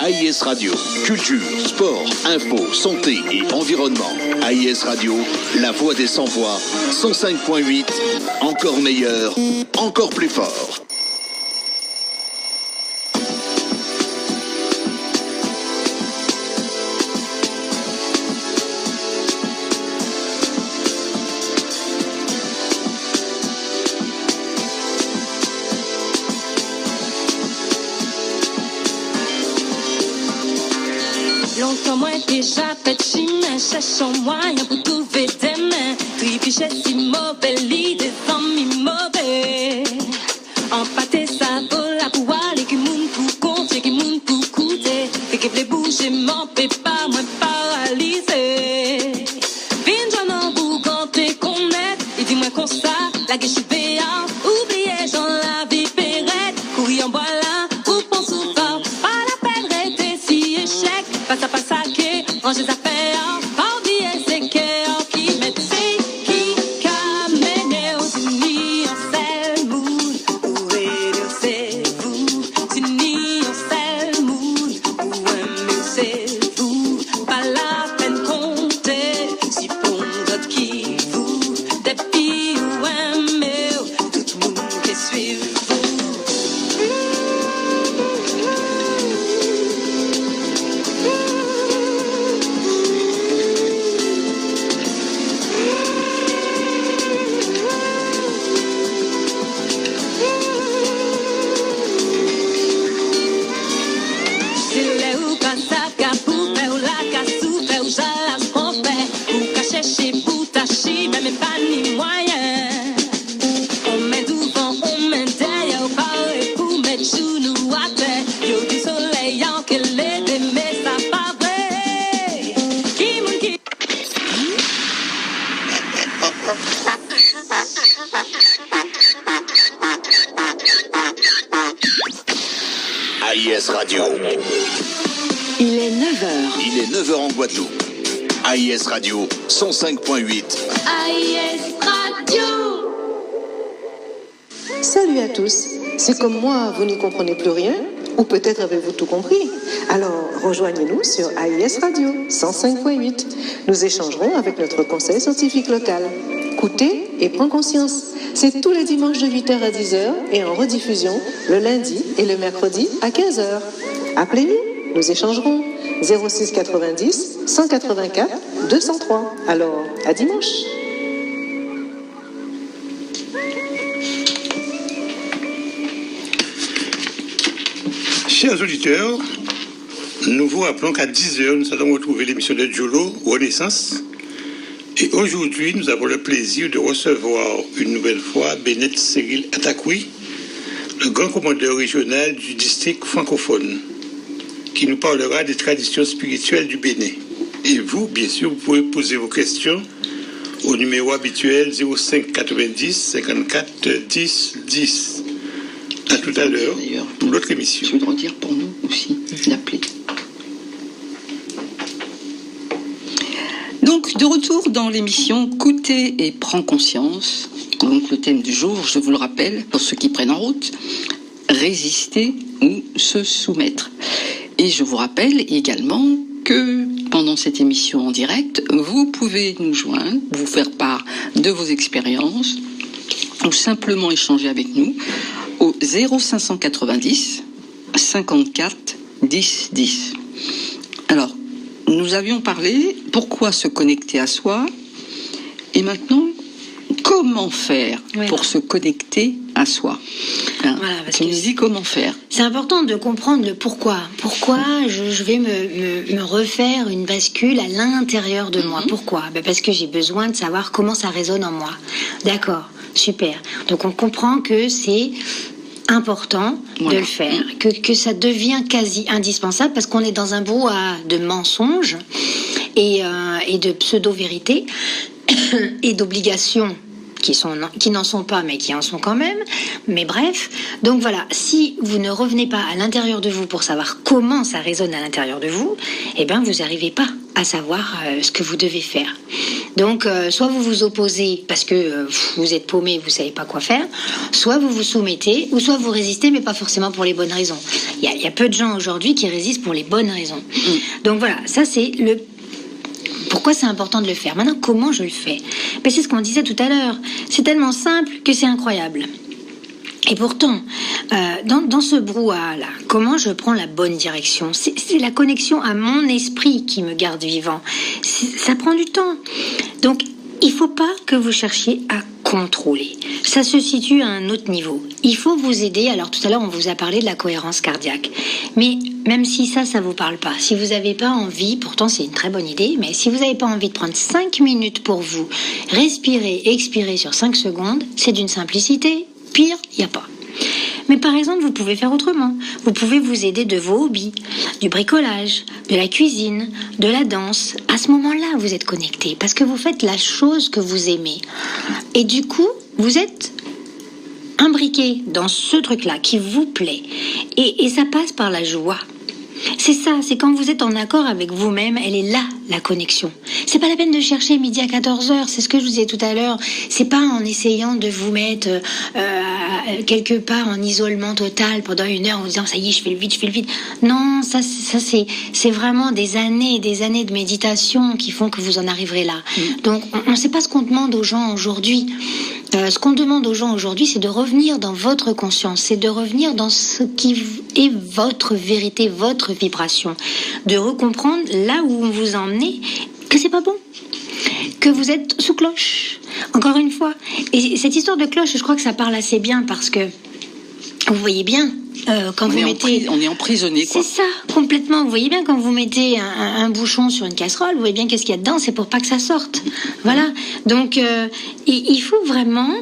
AIS Radio, culture, sport, info, santé et environnement. AIS Radio, la voix des sans-voix, 105.8, encore meilleur, encore plus fort. Longtemps moi déjà fait chine, cherchant moyen pour trouver des mains. Tripicher si mauvais, l'idée sans mi mauvais. En pâté ça vaut la pour aller qui moun pour compter, qui moun pour coûter. Fait que les bouger m'en fait pas, moi paralysé. Vine j'en en vous compter qu'on est, et dis-moi qu'on ça, la gueule je vais oublier j'en la vie pérette. Courir en voilà, ou pense souvent, pas la peine rester si échec. Passe à passe à quai, ranger les affaires, pas oublier c'est cœur qui met qui camène aux unis en seul mood. Où c'est vous, unis en seul mood. Où c'est vous, pas la peine compter. Si pour d'autres qui vous, des filles ou aimez, tout le monde qui suit vous. AIS Radio. Il est 9h. Il est 9h en Guadeloupe. AIS Radio, 105.8. AIS Radio. Salut à tous. C'est comme moi, vous n'y comprenez plus rien, ou peut-être avez-vous tout compris. Alors, rejoignez-nous sur AIS Radio, 105.8. Nous échangerons avec notre conseil scientifique local. Écoutez et prends conscience. C'est tous les dimanches de 8h à 10h et en rediffusion le lundi et le mercredi à 15h. Appelez-nous, nous échangerons. 06 90 184 203. Alors, à dimanche. Chers auditeurs, nous vous rappelons qu'à 10h, nous allons retrouver l'émission de Jolo, Renaissance. Et aujourd'hui, nous avons le plaisir de recevoir une nouvelle fois Bennett Cyril Atakoui, le grand commandeur régional du district francophone, qui nous parlera des traditions spirituelles du Bénin. Et vous, bien sûr, vous pouvez poser vos questions au numéro habituel 05 90 54 10 10. À tout à l'heure pour l'autre émission. Je voudrais dire pour nous aussi d'appeler. Donc, de retour dans l'émission Écoutez et prends conscience. Donc, le thème du jour, je vous le rappelle, pour ceux qui prennent en route, résister ou se soumettre. Et je vous rappelle également que pendant cette émission en direct, vous pouvez nous joindre, vous faire part de vos expériences ou simplement échanger avec nous au 0590 54 10 10. Alors, nous avions parlé pourquoi se connecter à soi et maintenant comment faire pour se connecter à soi. Voilà, tu nous dis comment faire. C'est important de comprendre le pourquoi. Pourquoi je vais me refaire une bascule à l'intérieur de moi. Pourquoi ? Parce que j'ai besoin de savoir comment ça résonne en moi. D'accord, super. Donc on comprend que c'est important de le faire, que ça devient quasi indispensable parce qu'on est dans un brouhaha de mensonges et de pseudo-vérités et d'obligations qui n'en sont pas mais qui en sont quand même. Mais bref, donc voilà, si vous ne revenez pas à l'intérieur de vous pour savoir comment ça résonne à l'intérieur de vous, eh bien vous n'arrivez pas à savoir ce que vous devez faire. Donc, soit vous vous opposez parce que vous êtes paumé, vous savez pas quoi faire, soit vous vous soumettez, ou soit vous résistez, mais pas forcément pour les bonnes raisons. Il y a peu de gens aujourd'hui qui résistent pour les bonnes raisons. Donc voilà, ça c'est pourquoi c'est important de le faire. Maintenant, comment je le fais? Ben, c'est ce qu'on disait tout à l'heure. C'est tellement simple que c'est incroyable. Et pourtant, dans ce brouhaha-là, comment je prends la bonne direction? C'est la connexion à mon esprit qui me garde vivant. Ça prend du temps. Donc, il ne faut pas que vous cherchiez à contrôler. Ça se situe à un autre niveau. Il faut vous aider. Alors, tout à l'heure, on vous a parlé de la cohérence cardiaque. Mais même si ça ne vous parle pas, si vous n'avez pas envie, pourtant c'est une très bonne idée, mais si vous n'avez pas envie de prendre 5 minutes pour vous, respirer, expirer sur 5 secondes, c'est d'une simplicité. Pire, il n'y a pas. Mais par exemple, vous pouvez faire autrement. Vous pouvez vous aider de vos hobbies, du bricolage, de la cuisine, de la danse. À ce moment-là, vous êtes connecté parce que vous faites la chose que vous aimez. Et du coup, vous êtes imbriqué dans ce truc-là qui vous plaît. Et ça passe par la joie. C'est ça, c'est quand vous êtes en accord avec vous-même, elle est là, la connexion. C'est pas la peine de chercher midi à 14h, c'est ce que je vous disais tout à l'heure. C'est pas en essayant de vous mettre quelque part en isolement total pendant 1 heure en vous disant ça y est, je fais le vide. Non, ça c'est vraiment des années et des années de méditation qui font que vous en arriverez là. Donc on ne sait pas ce qu'on demande aux gens aujourd'hui. Ce qu'on demande aux gens aujourd'hui, c'est de revenir dans votre conscience, c'est de revenir dans ce qui est votre vérité, votre vibration, de recomprendre là où vous vous emmenez que c'est pas bon, que vous êtes sous cloche. Encore une fois, et cette histoire de cloche, je crois que ça parle assez bien parce que vous voyez bien. Quand vous mettez, on est emprisonné, quoi. C'est ça, complètement. Vous voyez bien quand vous mettez un bouchon sur une casserole, vous voyez bien qu'est-ce qu'il y a dedans, c'est pour pas que ça sorte. Voilà. Donc, il faut vraiment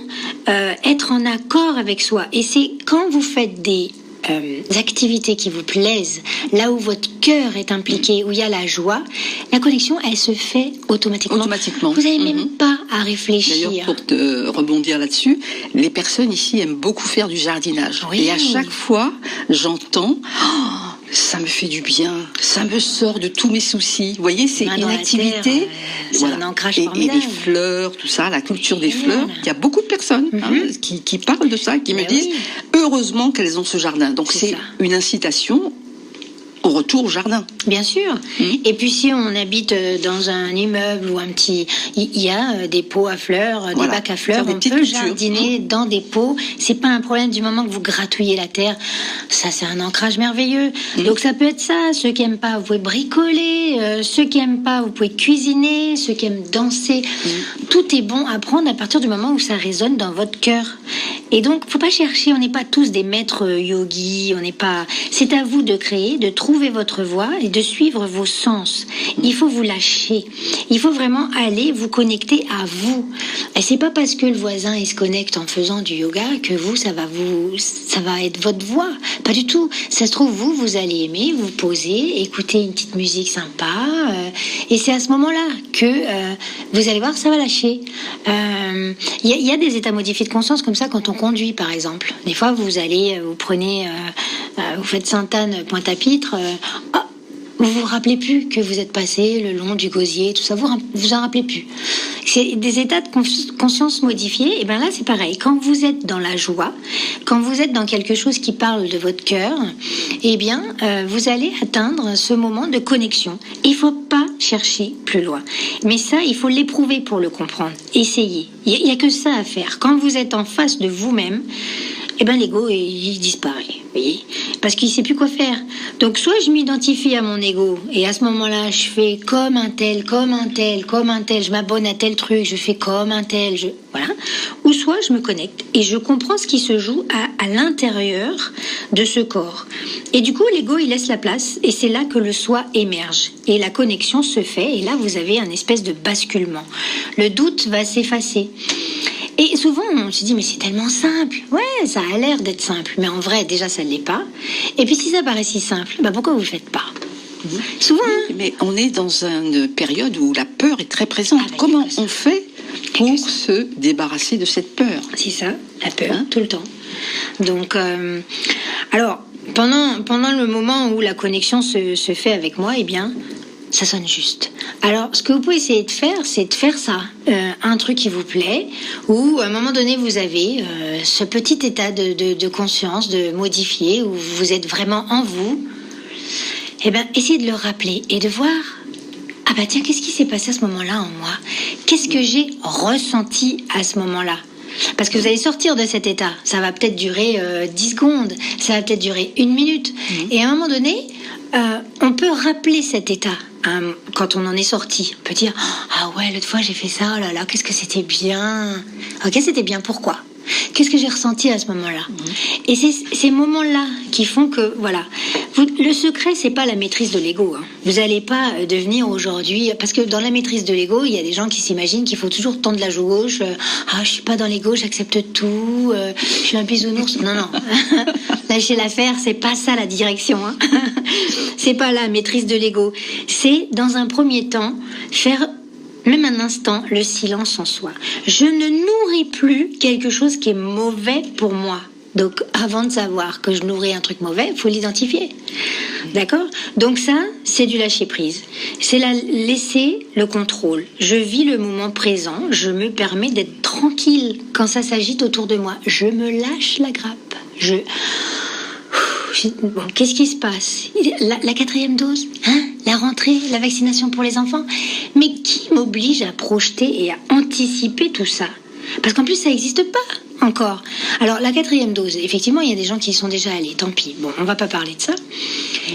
être en accord avec soi. Et c'est quand vous faites des activités qui vous plaisent, là où votre cœur est impliqué, où il y a la joie, la connexion, elle se fait automatiquement. Vous n'avez même pas à réfléchir. D'ailleurs, pour te rebondir là-dessus, les personnes ici aiment beaucoup faire du jardinage. Oui. Et à chaque fois, j'entends ça me fait du bien, ça me sort de tous mes soucis. Vous voyez, c'est une activité. C'est un ancrage formidable. Et les fleurs, tout ça, la culture des fleurs. Il y a beaucoup de personnes qui parlent de ça, qui me disent heureusement qu'elles ont ce jardin. Donc c'est une incitation au retour au jardin. Bien sûr. Et puis si on habite dans un immeuble ou un petit... Il y a des pots à fleurs, des bacs à fleurs, on peut jardiner dans des pots. C'est pas un problème du moment que vous gratouillez la terre. Ça, c'est un ancrage merveilleux. Donc ça peut être ça. Ceux qui aiment pas, vous pouvez bricoler. Ceux qui aiment pas, vous pouvez cuisiner. Ceux qui aiment danser. Tout est bon à prendre à partir du moment où ça résonne dans votre cœur. Et donc, faut pas chercher. On n'est pas tous des maîtres yogis. On n'est pas... C'est à vous de créer, de trouver votre voie et de suivre vos sens. Il faut vous lâcher. Il faut vraiment aller vous connecter à vous. Et c'est pas parce que le voisin il se connecte en faisant du yoga que vous ça va être votre voie. Pas du tout. Ça se trouve vous allez aimer vous poser, écouter une petite musique sympa et c'est à ce moment-là que vous allez voir ça va lâcher. Il y a des états modifiés de conscience comme ça quand on conduit par exemple. Des fois vous prenez vous faites Sainte-Anne Pointe-à-Pitre. Vous vous rappelez plus que vous êtes passé le long du gosier, tout ça, vous en rappelez plus. C'est des états de conscience modifiés, et bien là c'est pareil. Quand vous êtes dans la joie, quand vous êtes dans quelque chose qui parle de votre cœur, eh bien vous allez atteindre ce moment de connexion. Il faut pas chercher plus loin. Mais ça, il faut l'éprouver pour le comprendre. Essayez. Il y a que ça à faire. Quand vous êtes en face de vous-même, eh ben l'ego il disparaît, vous voyez, parce qu'il sait plus quoi faire. Donc soit je m'identifie à mon ego et à ce moment-là je fais comme un tel, je m'abonne à tel truc, je fais comme un tel, voilà. Ou soit je me connecte et je comprends ce qui se joue à l'intérieur de ce corps. Et du coup l'ego il laisse la place et c'est là que le soi émerge et la connexion se fait et là vous avez un espèce de basculement. Le doute va s'effacer. Et souvent, on se dit, mais c'est tellement simple. Ouais, ça a l'air d'être simple. Mais en vrai, déjà, ça ne l'est pas. Et puis, si ça paraît si simple, pourquoi vous ne le faites pas ? Souvent. Mais on est dans une période où la peur est très présente. Comment on fait pour se débarrasser de cette peur ? C'est ça, la peur, tout le temps. Donc, alors, pendant le moment où la connexion se fait avec moi, eh bien, Ça sonne juste. Alors, ce que vous pouvez essayer de faire, c'est de faire ça. Un truc qui vous plaît, ou à un moment donné, vous avez ce petit état de conscience, de modifier, où vous êtes vraiment en vous. Eh bien, essayez de le rappeler et de voir, ah bah tiens, qu'est-ce qui s'est passé à ce moment-là en moi ? Qu'est-ce que j'ai ressenti à ce moment-là ? Parce que vous allez sortir de cet état. Ça va peut-être durer 10 secondes, ça va peut-être durer 1 minute. Et à un moment donné, on peut rappeler cet état. Quand on en est sorti, on peut dire « Ah ouais, l'autre fois j'ai fait ça, oh là là, qu'est-ce que c'était bien !» Ok, c'était bien, pourquoi ? Qu'est-ce que j'ai ressenti à ce moment-là ? Et c'est ces moments-là qui font que, voilà, le secret, c'est pas la maîtrise de l'ego. Hein. Vous n'allez pas devenir aujourd'hui... Parce que dans la maîtrise de l'ego, il y a des gens qui s'imaginent qu'il faut toujours tendre la joue gauche. Ah, je suis pas dans l'ego, j'accepte tout. Je suis un bisounours. Non, non. Lâcher l'affaire, c'est pas ça la direction. Hein. C'est pas la maîtrise de l'ego. C'est, dans un premier temps, faire... même un instant, le silence en soi. Je ne nourris plus quelque chose qui est mauvais pour moi. Donc, avant de savoir que je nourris un truc mauvais, il faut l'identifier. D'accord ? Donc ça, c'est du lâcher-prise. C'est laisser le contrôle. Je vis le moment présent. Je me permets d'être tranquille quand ça s'agite autour de moi. Je me lâche la grappe. Bon, qu'est-ce qui se passe ? La 4e dose ? Hein ? La rentrée ? La vaccination pour les enfants ? Mais qui m'oblige à projeter et à anticiper tout ça ? Parce qu'en plus, ça n'existe pas encore. Alors, la 4e dose, effectivement, il y a des gens qui y sont déjà allés, tant pis. Bon, on ne va pas parler de ça.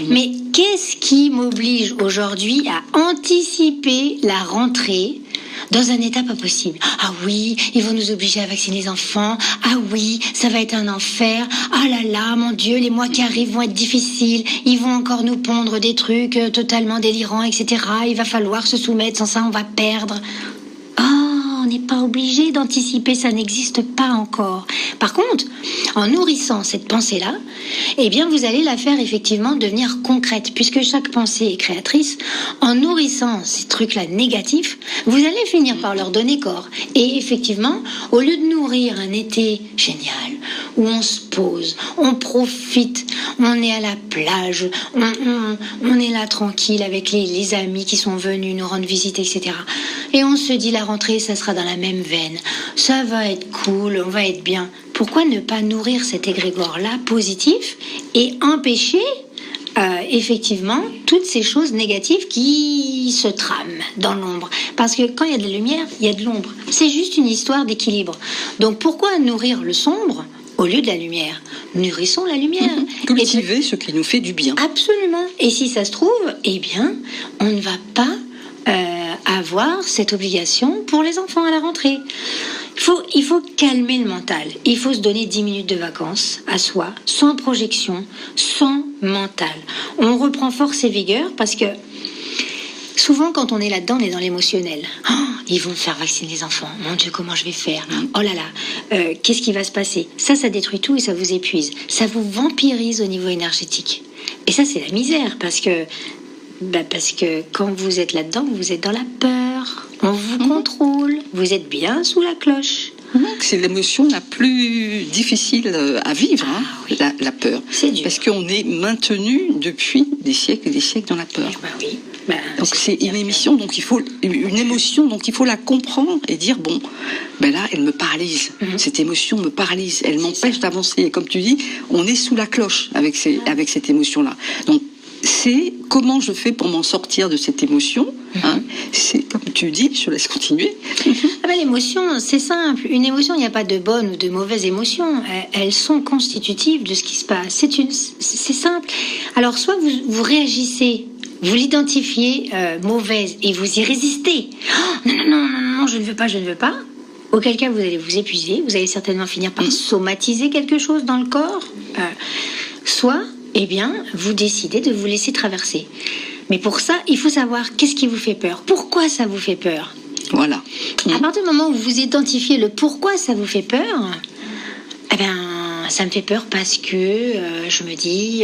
Mais qu'est-ce qui m'oblige aujourd'hui à anticiper la rentrée dans un état pas possible? Ah oui, ils vont nous obliger à vacciner les enfants. Ah oui, ça va être un enfer. Ah là là, mon Dieu, les mois qui arrivent vont être difficiles. Ils vont encore nous pondre des trucs totalement délirants, etc. Il va falloir se soumettre, sans ça on va perdre. On n'est pas obligé d'anticiper, ça n'existe pas encore. Par contre, en nourrissant cette pensée-là, eh bien, vous allez la faire effectivement devenir concrète, puisque chaque pensée est créatrice. En nourrissant ces trucs-là négatifs, vous allez finir par leur donner corps. Et effectivement, au lieu de nourrir un été génial, où on se pose, on profite, on est à la plage, on est là tranquille avec les amis qui sont venus nous rendre visite, etc. Et on se dit la rentrée, ça sera dans la même veine. Ça va être cool, on va être bien. Pourquoi ne pas nourrir cet égrégore-là positif et empêcher effectivement toutes ces choses négatives qui se trament dans l'ombre? Parce que quand il y a de la lumière, il y a de l'ombre. C'est juste une histoire d'équilibre. Donc pourquoi nourrir le sombre au lieu de la lumière? Nourrissons la lumière. Cultiver ce qui nous fait du bien. Absolument. Et si ça se trouve, eh bien, on ne va pas avoir cette obligation pour les enfants à la rentrée. Il faut calmer le mental. Il faut se donner 10 minutes de vacances à soi, sans projection, sans mental. On reprend force et vigueur parce que souvent, quand on est là-dedans, on est dans l'émotionnel. Oh, ils vont me faire vacciner les enfants. Mon Dieu, comment je vais faire ? Oh là là, qu'est-ce qui va se passer ? Ça détruit tout et ça vous épuise. Ça vous vampirise au niveau énergétique. Et ça, c'est la misère parce que quand vous êtes là-dedans, vous êtes dans la peur. On vous contrôle. Vous êtes bien sous la cloche. C'est l'émotion la plus difficile à vivre, oui. La peur. C'est dur. Parce qu'on est maintenu depuis des siècles et des siècles dans la peur. Oui. Donc c'est une émotion, donc il faut la comprendre et dire bon, là elle me paralyse. Cette émotion me paralyse, elle m'empêche d'avancer. Et comme tu dis, on est sous la cloche avec cette émotion-là. Donc c'est comment je fais pour m'en sortir de cette émotion. C'est comme tu dis, je laisse continuer. L'émotion, c'est simple. Une émotion, il n'y a pas de bonne ou de mauvaise émotion. Elles sont constitutives de ce qui se passe. C'est simple. Alors, soit vous réagissez, vous l'identifiez mauvaise et vous y résistez. Oh, non, je ne veux pas. Auquel cas, vous allez vous épuiser. Vous allez certainement finir par somatiser quelque chose dans le corps. Soit, eh bien, vous décidez de vous laisser traverser. Mais pour ça, il faut savoir qu'est-ce qui vous fait peur. Pourquoi ça vous fait peur ? Voilà. À partir du moment où vous identifiez le pourquoi ça vous fait peur, ça me fait peur parce que je me dis,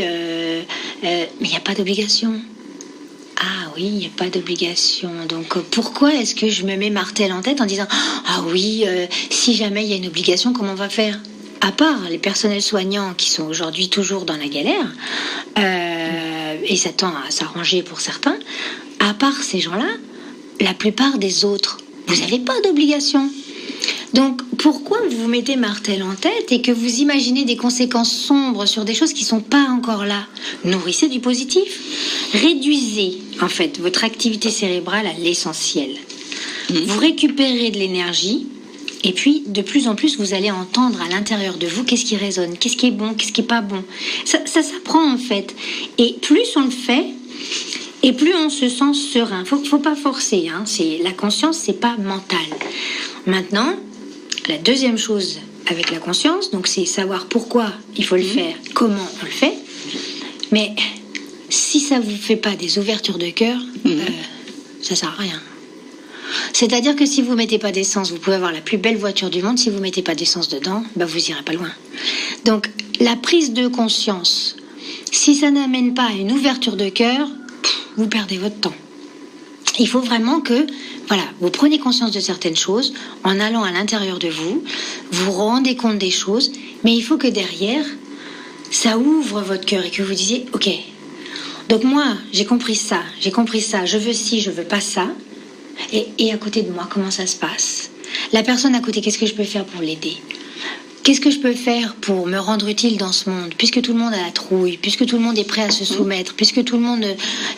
mais il n'y a pas d'obligation. Ah oui, il n'y a pas d'obligation. Donc pourquoi est-ce que je me mets martel en tête en disant, ah oui, si jamais il y a une obligation, comment on va faire ? À part les personnels soignants qui sont aujourd'hui toujours dans la galère, et ça tend à s'arranger pour certains, À part ces gens-là, la plupart des autres, vous n'avez pas d'obligation. Donc, pourquoi vous vous mettez martel en tête et que vous imaginez des conséquences sombres sur des choses qui ne sont pas encore là? Nourrissez du positif. Réduisez, en fait, votre activité cérébrale à l'essentiel. Vous récupérez de l'énergie et puis, de plus en plus, vous allez entendre à l'intérieur de vous qu'est-ce qui résonne, qu'est-ce qui est bon, qu'est-ce qui n'est pas bon. Ça s'apprend, en fait. Et plus on le fait, et plus on se sent serein. Faut pas forcer, hein. La conscience, c'est pas mental. Maintenant, la deuxième chose avec la conscience, donc c'est savoir pourquoi il faut le faire, comment on le fait. Mais si ça vous fait pas des ouvertures de cœur, ça sert à rien. C'est-à-dire que si vous mettez pas d'essence, vous pouvez avoir la plus belle voiture du monde. Si vous mettez pas d'essence dedans, vous irez pas loin. Donc, la prise de conscience, si ça n'amène pas à une ouverture de cœur, vous perdez votre temps. Il faut vraiment que, vous prenez conscience de certaines choses en allant à l'intérieur de vous, vous rendez compte des choses, mais il faut que derrière, ça ouvre votre cœur et que vous disiez, ok, donc moi, j'ai compris ça, je veux ci, je veux pas ça. Et à côté de moi, comment ça se passe? La personne à côté, qu'est-ce que je peux faire pour l'aider? Qu'est-ce que je peux faire pour me rendre utile dans ce monde? Puisque tout le monde a la trouille, puisque tout le monde est prêt à se soumettre, puisque tout le monde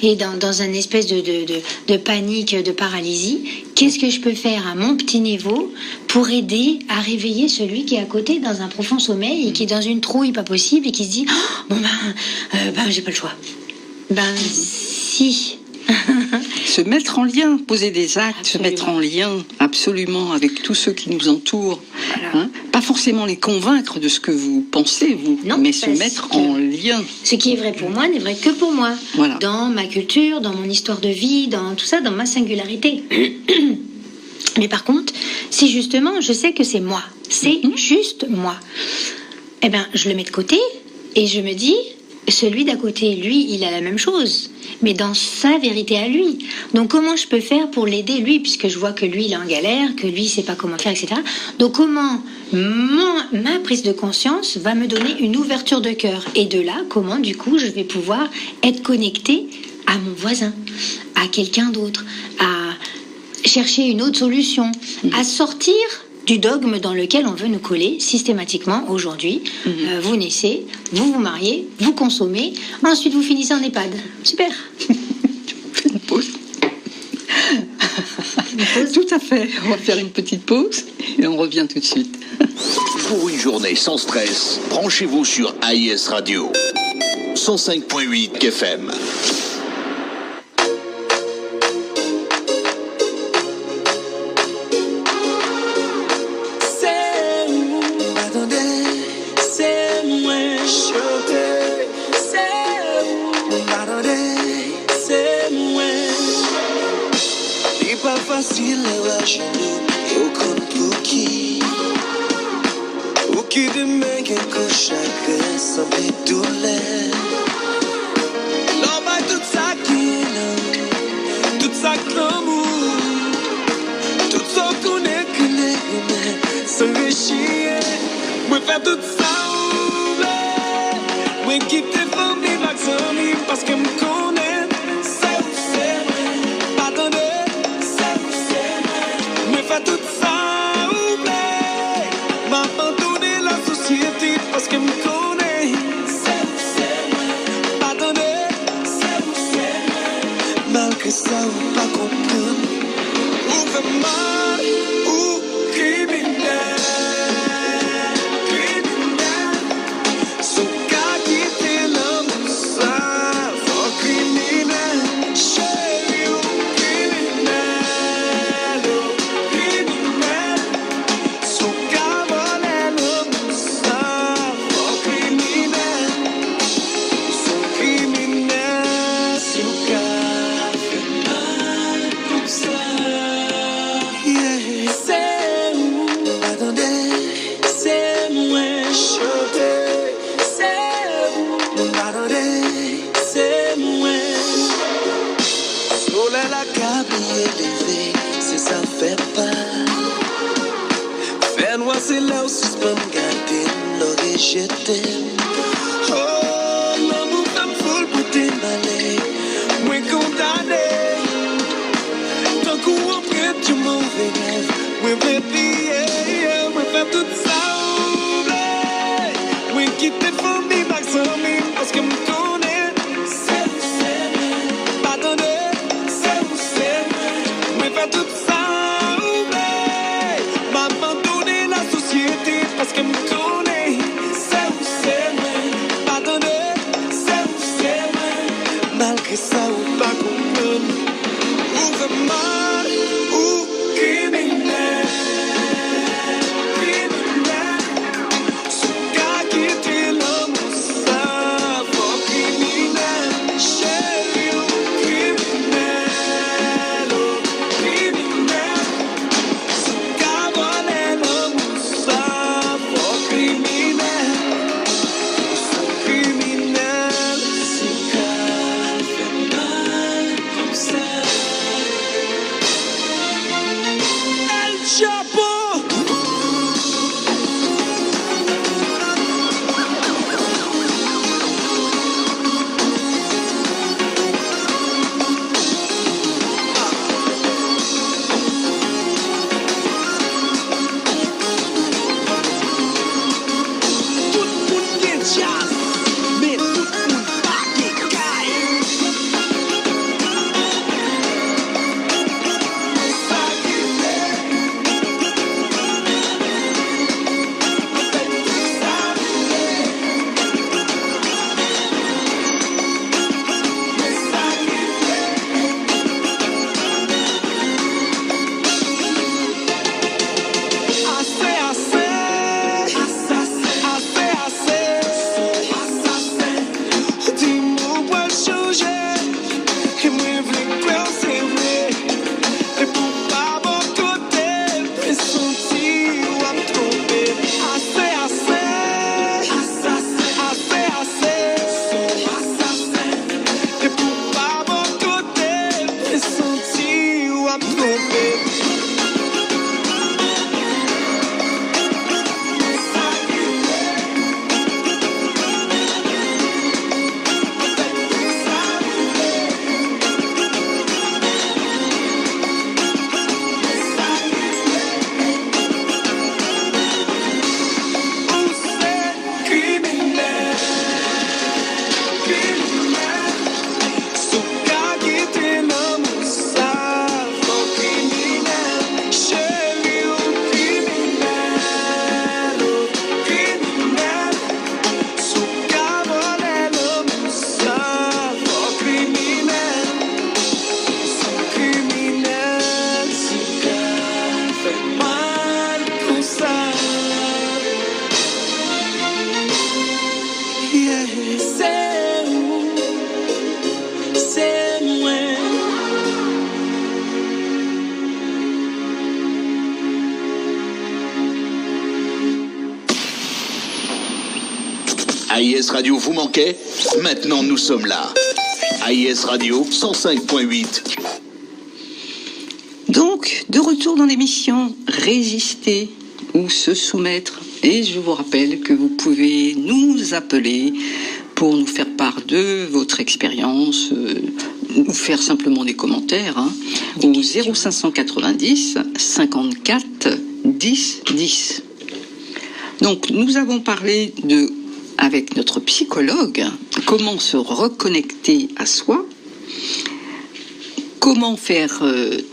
est dans une espèce de panique, de paralysie, qu'est-ce que je peux faire à mon petit niveau pour aider à réveiller celui qui est à côté dans un profond sommeil et qui est dans une trouille pas possible et qui se dit j'ai pas le choix. Si... Se mettre en lien, poser des actes, absolument. Se mettre en lien absolument avec tous ceux qui nous entourent. Voilà. Pas forcément les convaincre de ce que vous pensez, mais se mettre en lien. Ce qui est vrai pour moi n'est vrai que pour moi. Voilà. Dans ma culture, dans mon histoire de vie, dans tout ça, dans ma singularité. Mais par contre, si justement je sais que c'est moi, c'est juste moi, je le mets de côté et je me dis, celui d'à côté, lui, il a la même chose, mais dans sa vérité à lui. Donc comment je peux faire pour l'aider lui, puisque je vois que lui il est en galère, que lui il sait pas comment faire, etc. Donc comment ma prise de conscience va me donner une ouverture de cœur, et de là comment du coup je vais pouvoir être connectée à mon voisin, à quelqu'un d'autre, à chercher une autre solution, à sortir du dogme dans lequel on veut nous coller systématiquement aujourd'hui. Vous naissez, vous vous mariez, vous consommez, ensuite vous finissez en EHPAD. Super. Une pause. Tout à fait. On va faire une petite pause et on revient tout de suite. Pour une journée sans stress, branchez-vous sur AIS Radio 105.8 FM. Oui, tout ça, oui, quitte famille, Maxime, parce que me connaît, c'est pardonnez, c'est oui, tout ça, m'abandonner la société, parce que me connaît, c'est pardonnez, c'est malgré ça, ou pas comprendre, ou vraiment, ou criminel. AIS Radio vous manquait? Maintenant nous sommes là. AIS Radio 105.8. Donc, de retour dans l'émission Résister ou se soumettre. Et je vous rappelle que vous pouvez nous appeler pour nous faire part de votre expérience, nous faire simplement des commentaires au 0590 54 10 10. Donc, nous avons parlé avec notre psychologue, comment se reconnecter à soi, comment faire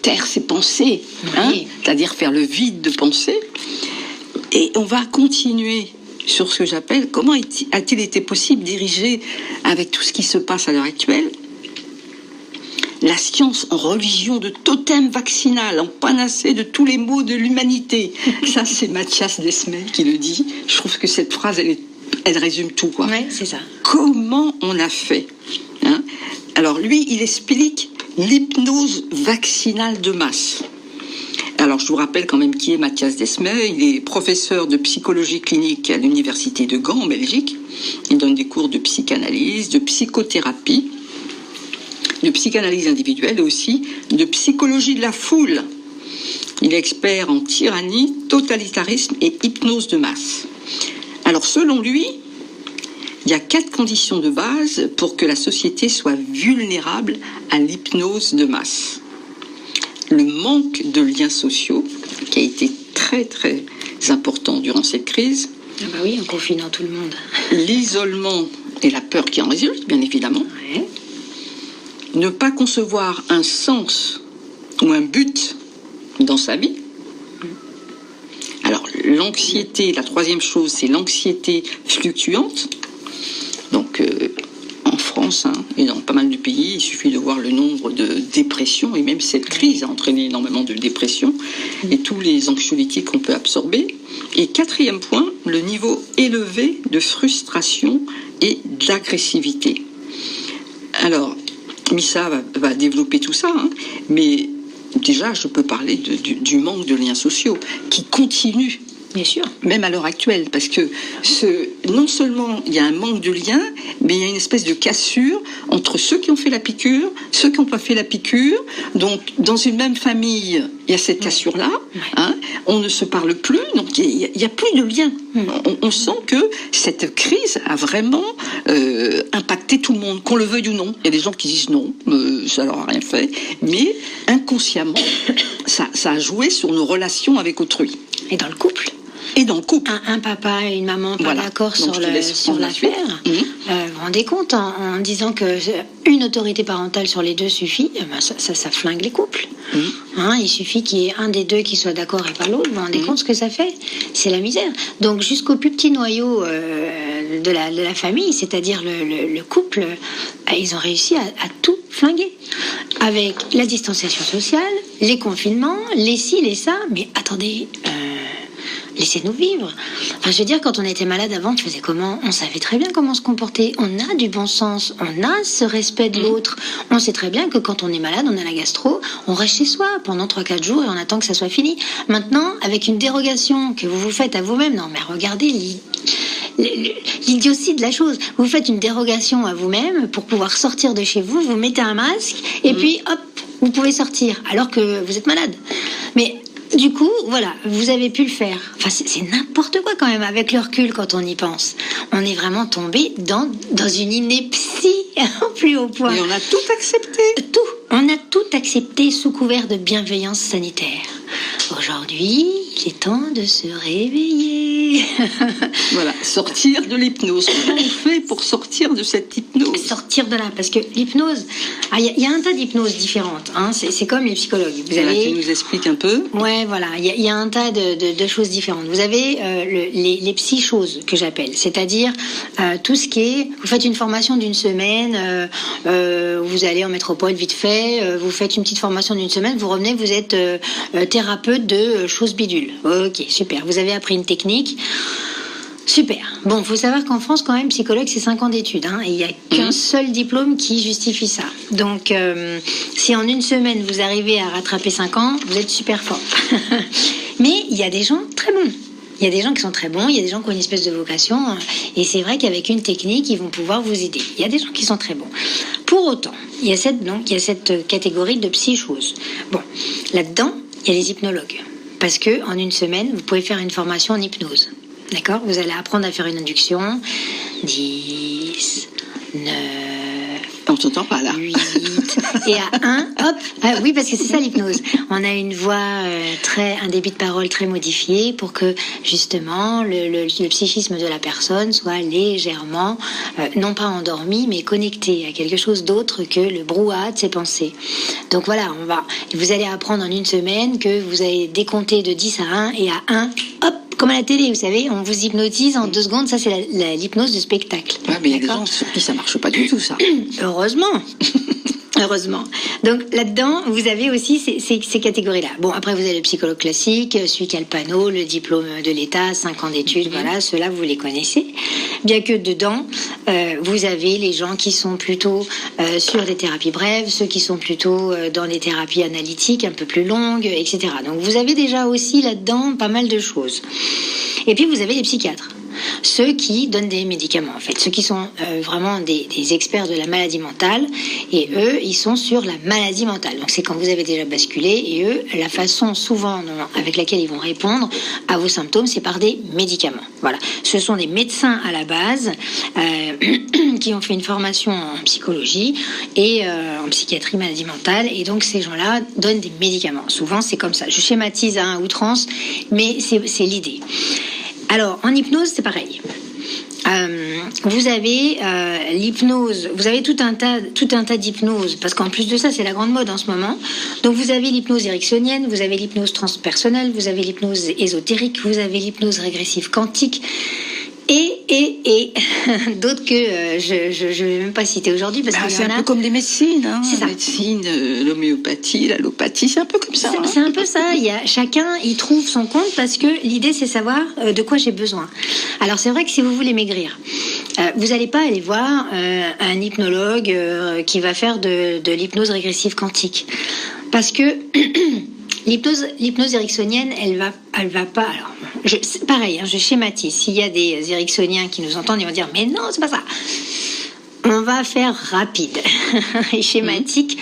taire ses pensées, c'est-à-dire faire le vide de pensée. Et on va continuer sur ce que j'appelle comment a-t-il été possible de diriger, avec tout ce qui se passe à l'heure actuelle, la science en religion de totem vaccinal, en panacée de tous les maux de l'humanité. Ça, c'est Mathias Desmet qui le dit. Je trouve que cette phrase, elle résume tout, quoi. Ouais, c'est ça. Comment on a fait, Alors lui, il explique l'hypnose vaccinale de masse. Alors je vous rappelle quand même qui est Mathias Desmet. Il est professeur de psychologie clinique à l'université de Gand en Belgique. Il donne des cours de psychanalyse, de psychothérapie, de psychanalyse individuelle et aussi de psychologie de la foule. Il est expert en tyrannie, totalitarisme et hypnose de masse. Alors selon lui, il y a 4 conditions de base pour que la société soit vulnérable à l'hypnose de masse. le manque de liens sociaux, qui a été très très important durant cette crise. Ah bah oui, en confinant tout le monde. L'isolement et la peur qui en résulte, bien évidemment. Ouais. Ne pas concevoir un sens ou un but dans sa vie. Alors, l'anxiété, la troisième chose, c'est l'anxiété fluctuante. Donc, en France et dans pas mal de pays, il suffit de voir le nombre de dépressions, et même cette crise a entraîné énormément de dépressions, et tous les anxiolytiques qu'on peut absorber. Et quatrième point, le niveau élevé de frustration et d'agressivité. Alors, Missa va développer tout ça, mais déjà, je peux parler du manque de liens sociaux qui continue. Bien sûr. Même à l'heure actuelle, parce que non seulement il y a un manque de liens, mais il y a une espèce de cassure entre ceux qui ont fait la piqûre, ceux qui n'ont pas fait la piqûre. Donc, dans une même famille, il y a cette cassure-là. On ne se parle plus, donc il n'y a plus de lien. On sent que cette crise a vraiment impacté tout le monde, qu'on le veuille ou non. Il y a des gens qui disent non, ça leur a rien fait, mais inconsciemment, ça a joué sur nos relations avec autrui. Et dans le couple. Et dans le couple. Un papa et une maman pas d'accord sur l'affaire. Vous vous rendez compte, en disant qu'une autorité parentale sur les deux suffit, ça flingue les couples. Il suffit qu'il y ait un des deux qui soit d'accord et pas l'autre. Vous vous rendez compte ce que ça fait? C'est la misère. Donc jusqu'au plus petit noyau de la famille, c'est-à-dire le couple, ils ont réussi à tout flinguer. Avec la distanciation sociale, les confinements, les ci, les ça. Mais attendez... laissez-nous vivre. Enfin, je veux dire, quand on était malade avant, on faisait comment? On savait très bien comment se comporter. On a du bon sens. On a ce respect de l'autre. On sait très bien que quand on est malade, on a la gastro, on reste chez soi pendant 3-4 jours et on attend que ça soit fini. Maintenant, avec une dérogation que vous vous faites à vous-même, non mais regardez l'idiotie de la chose. Vous faites une dérogation à vous-même pour pouvoir sortir de chez vous, vous mettez un masque et puis hop, vous pouvez sortir alors que vous êtes malade. Mais du coup, voilà, vous avez pu le faire. Enfin, c'est n'importe quoi quand même, avec le recul quand on y pense. On est vraiment tombé dans une ineptie au plus haut point. Et on a tout accepté. Tout. On a tout accepté sous couvert de bienveillance sanitaire. Aujourd'hui, il est temps de se réveiller. Voilà, sortir de l'hypnose. Comment on fait pour sortir de cette hypnose? Sortir de là, parce que l'hypnose, il y a un tas d'hypnoses différentes. C'est comme les psychologues. Tu nous expliques un peu? Ouais, voilà, il y a un tas de choses différentes. Vous avez les psychoses que j'appelle, c'est-à-dire tout ce qui est, vous faites une formation d'une semaine, vous allez en métropole vite fait, vous faites une petite formation d'une semaine, vous revenez, vous êtes thérapeute de choses bidules. Ok, super. Vous avez appris une technique. Super. Bon, il faut savoir qu'en France, quand même, psychologue, c'est 5 ans d'études. Et il n'y a qu'un seul diplôme qui justifie ça. Donc, si en une semaine, vous arrivez à rattraper 5 ans, vous êtes super fort. Mais il y a des gens très bons. Il y a des gens qui sont très bons, il y a des gens qui ont une espèce de vocation. Et c'est vrai qu'avec une technique, ils vont pouvoir vous aider. Il y a des gens qui sont très bons. Pour autant, il y a cette catégorie de psychoses. Bon, là-dedans, il y a les hypnologues. Parce que en une semaine, vous pouvez faire une formation en hypnose. D'accord? Vous allez apprendre à faire une induction. 10, 9... On t'entend pas là. 8... Et à 1, hop. Oui, parce que c'est ça l'hypnose. On a une voix un débit de parole très modifié pour que justement le psychisme de la personne soit légèrement, non pas endormi, mais connecté à quelque chose d'autre que le brouhaha de ses pensées. Donc voilà, vous allez apprendre en une semaine que vous allez décompter de 10 à 1 et à 1, hop, comme à la télé, vous savez, on vous hypnotise en 2 secondes. Ça, c'est l'hypnose de spectacle. Ouais, mais il y a des gens sur qui ça marche pas du tout, ça. Heureusement. Heureusement. Donc là-dedans, vous avez aussi ces catégories-là. Bon, après, vous avez le psychologue classique, celui qui a le panneau, le diplôme de l'État, 5 ans d'études, voilà, ceux-là, vous les connaissez. Bien que dedans, vous avez les gens qui sont plutôt sur des thérapies brèves, ceux qui sont plutôt dans des thérapies analytiques un peu plus longues, etc. Donc vous avez déjà aussi là-dedans pas mal de choses. Et puis vous avez les psychiatres. ceux qui donnent des médicaments, en fait, ceux qui sont vraiment des experts de la maladie mentale, et eux, ils sont sur la maladie mentale. Donc c'est quand vous avez déjà basculé, et eux, la façon souvent avec laquelle ils vont répondre à vos symptômes, c'est par des médicaments. Voilà. Ce sont des médecins à la base qui ont fait une formation en psychologie et en psychiatrie maladie mentale, et donc ces gens-là donnent des médicaments. Souvent, c'est comme ça. Je schématise à outrance, mais c'est l'idée. Alors, en hypnose, c'est pareil. Vous avez l'hypnose, vous avez tout un tas d'hypnose, parce qu'en plus de ça, c'est la grande mode en ce moment. Donc vous avez l'hypnose ericksonienne, vous avez l'hypnose transpersonnelle, vous avez l'hypnose ésotérique, vous avez l'hypnose régressive quantique, et d'autres que je vais même pas citer aujourd'hui, parce que c'est un peu comme des médecines, hein. C'est ça. La médecine, l'homéopathie, l'allopathie, c'est un peu comme ça. C'est un peu ça. Chacun y trouve son compte, parce que l'idée, c'est savoir de quoi j'ai besoin. Alors c'est vrai que si vous voulez maigrir, vous n'allez pas aller voir un hypnologue qui va faire de l'hypnose régressive quantique, parce que l'hypnose ericksonienne, elle va pas. Alors, c'est pareil, hein, je schématise. S'il y a des ericksoniens qui nous entendent, ils vont dire mais non, c'est pas ça. On va faire rapide et schématique.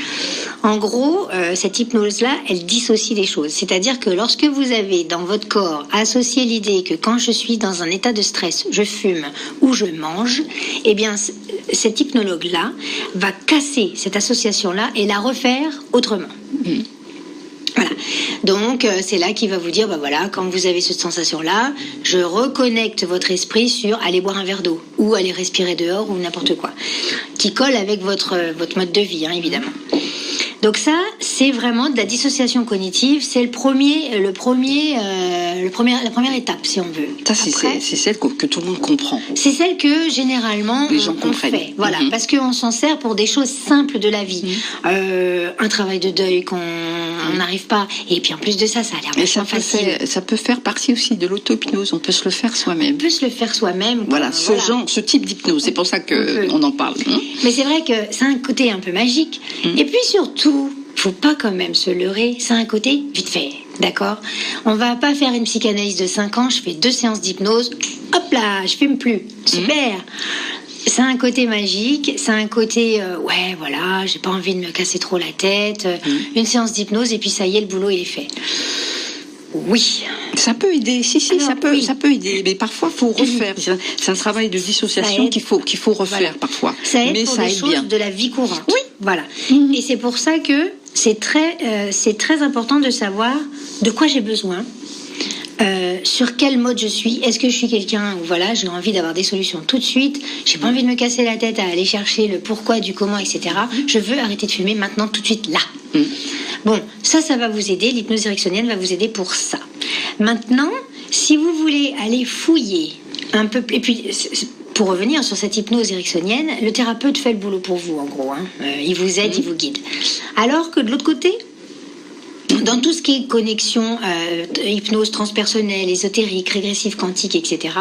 En gros, cette hypnose-là, elle dissocie des choses. C'est-à-dire que lorsque vous avez dans votre corps associé l'idée que quand je suis dans un état de stress, je fume ou je mange, eh bien, cet hypnologue-là va casser cette association-là et la refaire autrement. Voilà. Donc, c'est là qu'il va vous dire, voilà, quand vous avez cette sensation-là, je reconnecte votre esprit sur aller boire un verre d'eau ou aller respirer dehors ou n'importe quoi, qui colle avec votre mode de vie, hein, évidemment. Donc ça, c'est vraiment de la dissociation cognitive. C'est la première étape, si on veut. Ça, c'est celle que tout le monde comprend. C'est celle que généralement les gens on comprennent. Fait. Voilà, parce qu'on s'en sert pour des choses simples de la vie. Un travail de deuil qu'on n'arrive pas. Et puis en plus de ça, ça a l'air vachement facile. Ça peut faire partie aussi de l'auto-hypnose. On peut se le faire soi-même. On peut se le faire soi-même. Voilà, ce type d'hypnose. C'est pour ça qu'on en parle. Mais c'est vrai que c'est un côté un peu magique. Et puis surtout, faut pas quand même se leurrer, c'est un côté vite fait, d'accord ? On va pas faire une psychanalyse de 5 ans, je fais 2 séances d'hypnose, hop là, je fume plus, super. C'est un côté magique, c'est un côté, voilà, j'ai pas envie de me casser trop la tête, une séance d'hypnose et puis ça y est, le boulot il est fait. Oui. Ça peut aider, alors, ça peut aider, mais parfois il faut refaire. C'est un travail de dissociation qu'il faut refaire parfois. Ça aide mais pour ça des aide choses bien. de la vie courante. Oui. Voilà. Et c'est pour ça que c'est très important de savoir de quoi j'ai besoin. Sur quel mode je suis. Est-ce que je suis quelqu'un où voilà, j'ai envie d'avoir des solutions tout de suite, j'ai pas envie de me casser la tête à aller chercher le pourquoi, du comment, etc. Je veux arrêter de fumer maintenant, tout de suite, là. Bon, ça va vous aider. L'hypnose ericksonienne va vous aider pour ça. Maintenant, si vous voulez aller fouiller un peu, et puis pour revenir sur cette hypnose ericksonienne, le thérapeute fait le boulot pour vous, en gros. Hein. Il vous aide, il vous guide. Alors que de l'autre côté, dans tout ce qui est connexion, hypnose transpersonnelle, ésotérique, régressive quantique, etc.,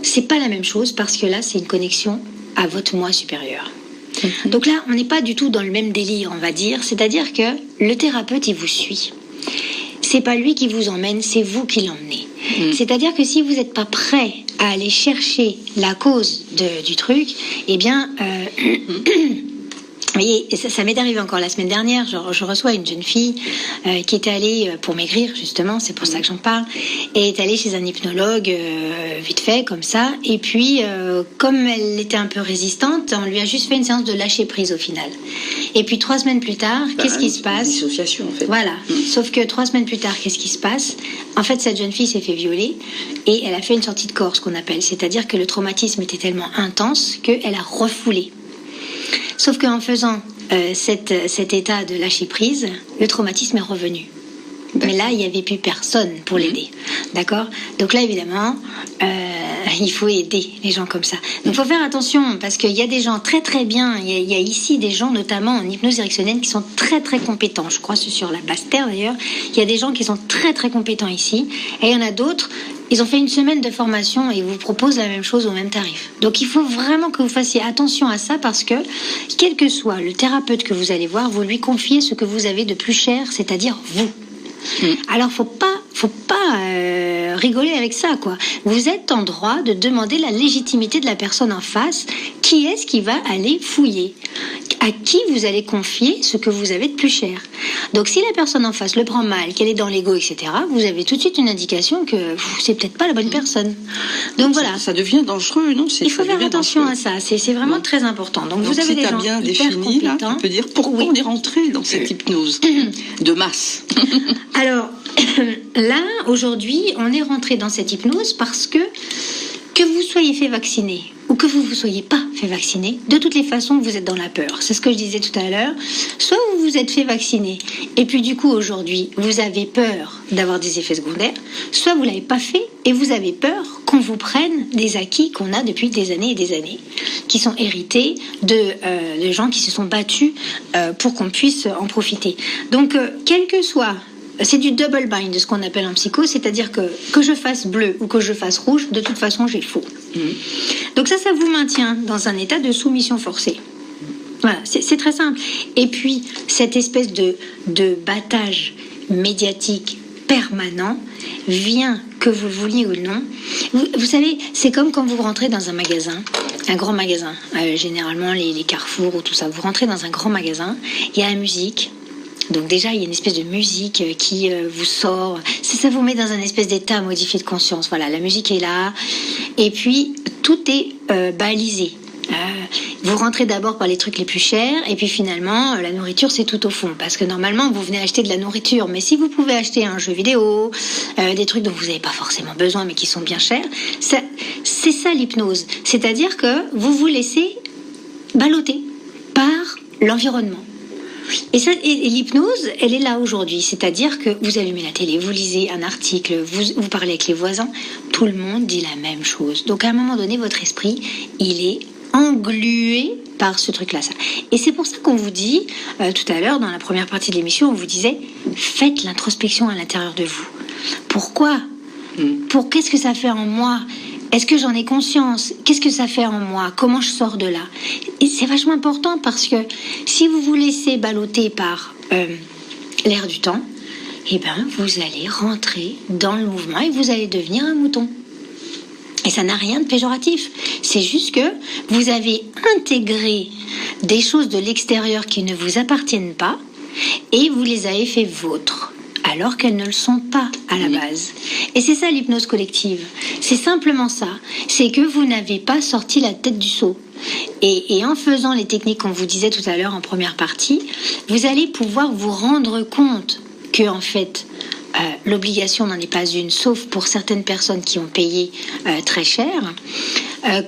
c'est pas la même chose, parce que là, c'est une connexion à votre moi supérieur. Donc là, on n'est pas du tout dans le même délire, on va dire. C'est-à-dire que le thérapeute, il vous suit. C'est pas lui qui vous emmène, c'est vous qui l'emmenez. C'est-à-dire que si vous n'êtes pas prêt à aller chercher la cause du truc, eh bien... Vous voyez, ça m'est arrivé encore la semaine dernière. Je reçois une jeune fille qui était allée pour maigrir, justement, c'est pour ça que j'en parle, et est allée chez un hypnologue vite fait, comme ça. Et puis, comme elle était un peu résistante, on lui a juste fait une séance de lâcher prise au final. Et puis 3 semaines plus tard, qu'est-ce qui se passe ? Dissociation, en fait. Voilà. Sauf que 3 semaines plus tard, qu'est-ce qui se passe ? En fait, cette jeune fille s'est fait violer et elle a fait une sortie de corps, ce qu'on appelle. C'est-à-dire que le traumatisme était tellement intense qu'elle a refoulé. Sauf qu'en faisant cet état de lâcher prise, le traumatisme est revenu. Mais là, il n'y avait plus personne pour l'aider. D'accord ? Donc là, évidemment, il faut aider les gens comme ça. Donc il faut faire attention, parce qu'il y a des gens très très bien, il y a ici des gens, notamment en hypnose ericksonienne, qui sont très très compétents. Je crois que c'est sur la Basse-Terre d'ailleurs. Il y a des gens qui sont très très compétents ici. Et il y en a d'autres, ils ont fait 1 semaine de formation et ils vous proposent la même chose au même tarif. Donc il faut vraiment que vous fassiez attention à ça, parce que quel que soit le thérapeute que vous allez voir, vous lui confiez ce que vous avez de plus cher, c'est-à-dire vous. Alors faut pas rigoler avec ça, quoi. Vous êtes en droit de demander la légitimité de la personne en face. Qui est-ce qui va aller fouiller ? À qui vous allez confier ce que vous avez de plus cher ? Donc si la personne en face le prend mal, qu'elle est dans l'ego, etc., vous avez tout de suite une indication que c'est peut-être pas la bonne personne. Donc voilà. Ça devient dangereux, non ? Il faut faire attention à ça, c'est vraiment très important. Donc vous avez des gens bien hyper défini, là, compétents. tu peux dire pourquoi on est rentré dans cette hypnose de masse. Alors là, aujourd'hui, on est rentré dans cette hypnose parce que vous soyez fait vacciner ou que vous ne vous soyez pas fait vacciner, de toutes les façons, vous êtes dans la peur. C'est ce que je disais tout à l'heure. Soit vous vous êtes fait vacciner, et puis du coup, aujourd'hui, vous avez peur d'avoir des effets secondaires, soit vous ne l'avez pas fait, et vous avez peur qu'on vous prenne des acquis qu'on a depuis des années et des années, qui sont hérités de gens qui se sont battus pour qu'on puisse en profiter. Donc, quel que soit... C'est du double bind, de ce qu'on appelle en psycho, c'est-à-dire que je fasse bleu ou que je fasse rouge, de toute façon, j'ai faux. Donc ça vous maintient dans un état de soumission forcée. Voilà, c'est très simple. Et puis, cette espèce de battage médiatique permanent vient, que vous le vouliez ou non. Vous savez, c'est comme quand vous rentrez dans un magasin, un grand magasin, généralement les Carrefour ou tout ça, vous rentrez dans un grand magasin, il y a la musique. Donc déjà, il y a une espèce de musique qui vous sort. Ça vous met dans un espèce d'état modifié de conscience. Voilà, la musique est là. Et puis, tout est balisé. Vous rentrez d'abord par les trucs les plus chers. Et puis finalement, la nourriture, c'est tout au fond. Parce que normalement, vous venez acheter de la nourriture. Mais si vous pouvez acheter un jeu vidéo, des trucs dont vous n'avez pas forcément besoin, mais qui sont bien chers, c'est ça l'hypnose. C'est-à-dire que vous vous laissez balloter par l'environnement. Et l'hypnose, elle est là aujourd'hui. C'est-à-dire que vous allumez la télé, vous lisez un article, vous parlez avec les voisins, tout le monde dit la même chose. Donc à un moment donné, votre esprit, il est englué par ce truc-là. Et c'est pour ça qu'on vous dit, tout à l'heure, dans la première partie de l'émission, on vous disait, faites l'introspection à l'intérieur de vous. Pourquoi ? Qu'est-ce que ça fait en moi ? Est-ce que j'en ai conscience ? Qu'est-ce que ça fait en moi ? Comment je sors de là ? Et c'est vachement important parce que si vous vous laissez balloter par l'air du temps, eh ben, vous allez rentrer dans le mouvement et vous allez devenir un mouton. Et ça n'a rien de péjoratif. C'est juste que vous avez intégré des choses de l'extérieur qui ne vous appartiennent pas et vous les avez fait vôtres, alors qu'elles ne le sont pas à la base. Et c'est ça l'hypnose collective. C'est simplement ça. C'est que vous n'avez pas sorti la tête du seau. Et en faisant les techniques qu'on vous disait tout à l'heure en première partie, vous allez pouvoir vous rendre compte que, en fait, l'obligation n'en est pas une, sauf pour certaines personnes qui ont payé très cher,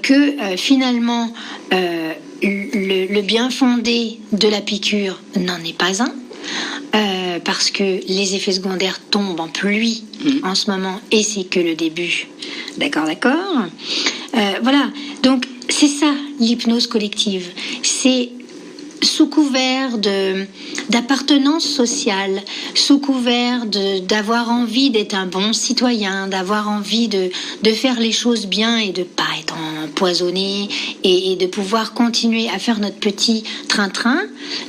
que finalement, le bien fondé de la piqûre n'en est pas un. Parce que les effets secondaires tombent en pluie en ce moment et c'est que le début. D'accord. Voilà, donc c'est ça l'hypnose collective. C'est sous couvert d'appartenance sociale, sous couvert d'avoir envie d'être un bon citoyen, d'avoir envie de faire les choses bien et de pas être empoisonné et de pouvoir continuer à faire notre petit train-train,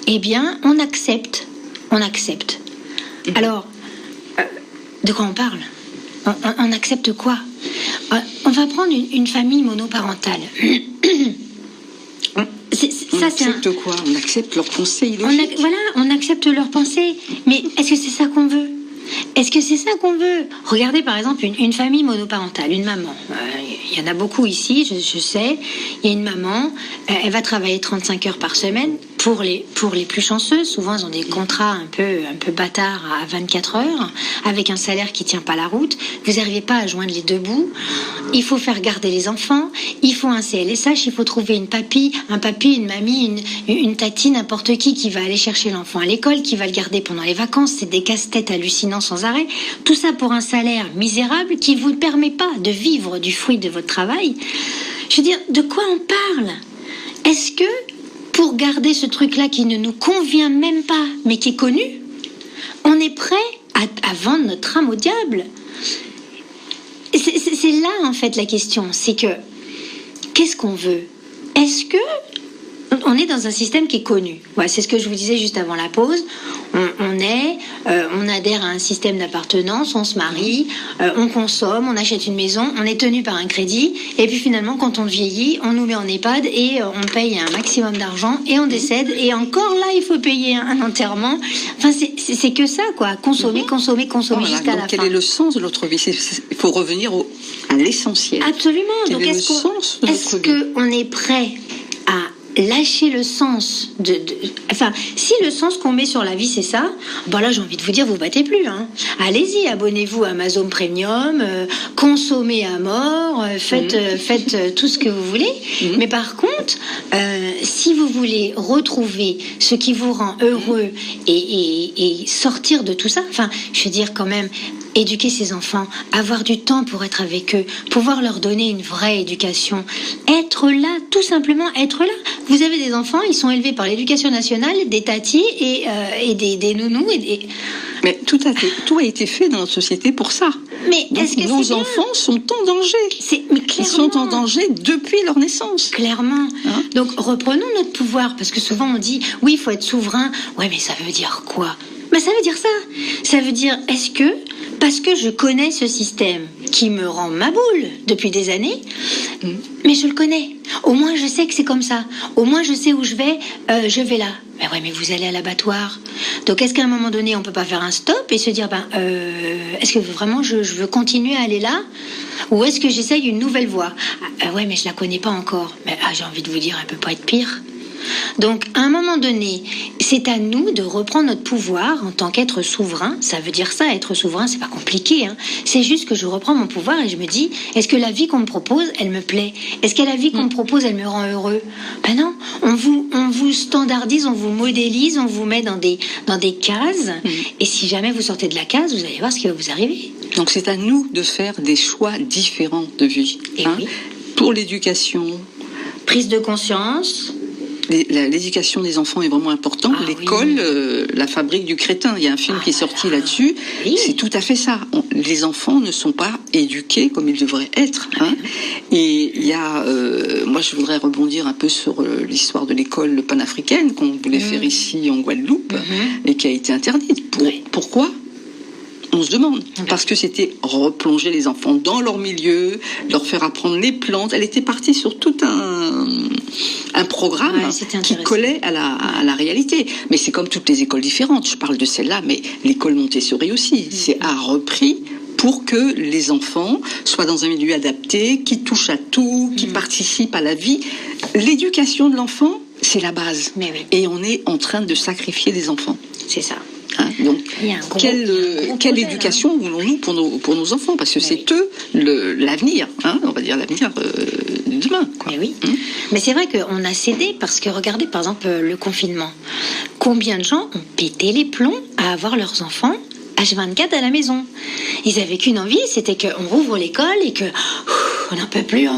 eh bien, on accepte. Alors, de quoi on parle ? On accepte quoi ? On va prendre une famille monoparentale. On accepte quoi ? On accepte leurs pensées illogiques. On accepte leurs pensées. Mais est-ce que c'est ça qu'on veut ? Est-ce que c'est ça qu'on veut ? Regardez par exemple une famille monoparentale, une maman. Il y en a beaucoup ici, je sais. Il y a une maman, elle va travailler 35 heures par semaine. Pour les plus chanceux, souvent ils ont des contrats un peu bâtards à 24 heures, avec un salaire qui tient pas la route. Vous n'arrivez pas à joindre les deux bouts. Il faut faire garder les enfants. Il faut un CLSH. Il faut trouver un papy, une mamie, une tati, n'importe qui va aller chercher l'enfant à l'école, qui va le garder pendant les vacances. C'est des casse-têtes hallucinants sans arrêt. Tout ça pour un salaire misérable qui vous permet pas de vivre du fruit de votre travail. Je veux dire, de quoi on parle ? Est-ce que pour garder ce truc-là qui ne nous convient même pas, mais qui est connu, on est prêt à vendre notre âme au diable ? C'est là, en fait, la question. C'est que, qu'est-ce qu'on veut ? Est-ce que on est dans un système qui est connu. Ouais, c'est ce que je vous disais juste avant la pause. On adhère à un système d'appartenance, on se marie, on consomme, on achète une maison, on est tenu par un crédit, et puis finalement, quand on vieillit, on nous met en EHPAD et on paye un maximum d'argent et on décède. Et encore là, il faut payer un enterrement. Enfin, c'est que ça, quoi. Consommer Voilà, jusqu'à la fin. quel est le sens de notre vie? Il faut revenir à l'essentiel. Absolument. Quel Donc, est le sens de notre est-ce vie? qu'on est prêt à lâcher le sens enfin, si le sens qu'on met sur la vie c'est ça, ben là j'ai envie de vous dire, vous battez plus, hein. Allez-y, abonnez-vous à Amazon Premium, consommez à mort, faites tout ce que vous voulez. Mais par contre, si vous voulez retrouver ce qui vous rend heureux et sortir de tout ça, enfin, je veux dire quand même, éduquer ses enfants, avoir du temps pour être avec eux, pouvoir leur donner une vraie éducation, être là, tout simplement être là. Vous avez des enfants, ils sont élevés par l'éducation nationale, des tatis et des nounous. Mais tout a été fait dans notre société pour ça. Mais donc, est-ce que nos enfants sont en danger. Mais ils sont en danger depuis leur naissance. Clairement. Hein? Donc reprenons notre pouvoir, parce que souvent on dit, oui, il faut être souverain. Ouais, mais ça veut dire quoi? Ben, ça veut dire ça. Ça veut dire, est-ce que, parce que je connais ce système qui me rend ma boule depuis des années, mais je le connais. Au moins, je sais que c'est comme ça. Au moins, je sais où je vais là. Ben ouais, mais vous allez à l'abattoir. Donc, est-ce qu'à un moment donné, on peut pas faire un stop et se dire, est-ce que vraiment je veux continuer à aller là? Ou est-ce que j'essaye une nouvelle voie? Ouais, mais je la connais pas encore. Mais j'ai envie de vous dire, elle peut pas être pire. Donc, à un moment donné, c'est à nous de reprendre notre pouvoir en tant qu'être souverain. Ça veut dire ça, être souverain, c'est pas compliqué, hein. C'est juste que je reprends mon pouvoir et je me dis, est-ce que la vie qu'on me propose, elle me plaît? Est-ce que la vie qu'on me propose, elle me rend heureux? Ben non, on vous standardise, on vous modélise, on vous met dans des cases. Et si jamais vous sortez de la case, vous allez voir ce qui va vous arriver. Donc, c'est à nous de faire des choix différents de vie. Et oui. Pour l'éducation. Prise de conscience. L'éducation des enfants est vraiment importante. L'école, la fabrique du crétin. Il y a un film qui est sorti là-dessus. Oui. C'est tout à fait ça. Les enfants ne sont pas éduqués comme ils devraient être. Hein. Et il y a, moi je voudrais rebondir un peu sur l'histoire de l'école panafricaine qu'on voulait faire ici en Guadeloupe et qui a été interdite. Pourquoi ? On se demande, parce que c'était replonger les enfants dans leur milieu, leur faire apprendre les plantes. Elle était partie sur tout un programme qui collait à la réalité. Mais c'est comme toutes les écoles différentes. Je parle de celle-là, mais l'école Montessori aussi. C'est à repris pour que les enfants soient dans un milieu adapté, qui touche à tout, qui participe à la vie. L'éducation de l'enfant, c'est la base. Et on est en train de sacrifier les enfants. C'est ça. Hein, donc, quelle éducation voulons-nous pour nos enfants? Parce que c'est eux l'avenir, hein, on va dire l'avenir de demain. Quoi. Mais oui. Mais c'est vrai qu'on a cédé parce que regardez par exemple le confinement. Combien de gens ont pété les plombs à avoir leurs enfants H24 à la maison? Ils avaient qu'une envie, c'était qu'on rouvre l'école et que on n'en peut plus. Ouais,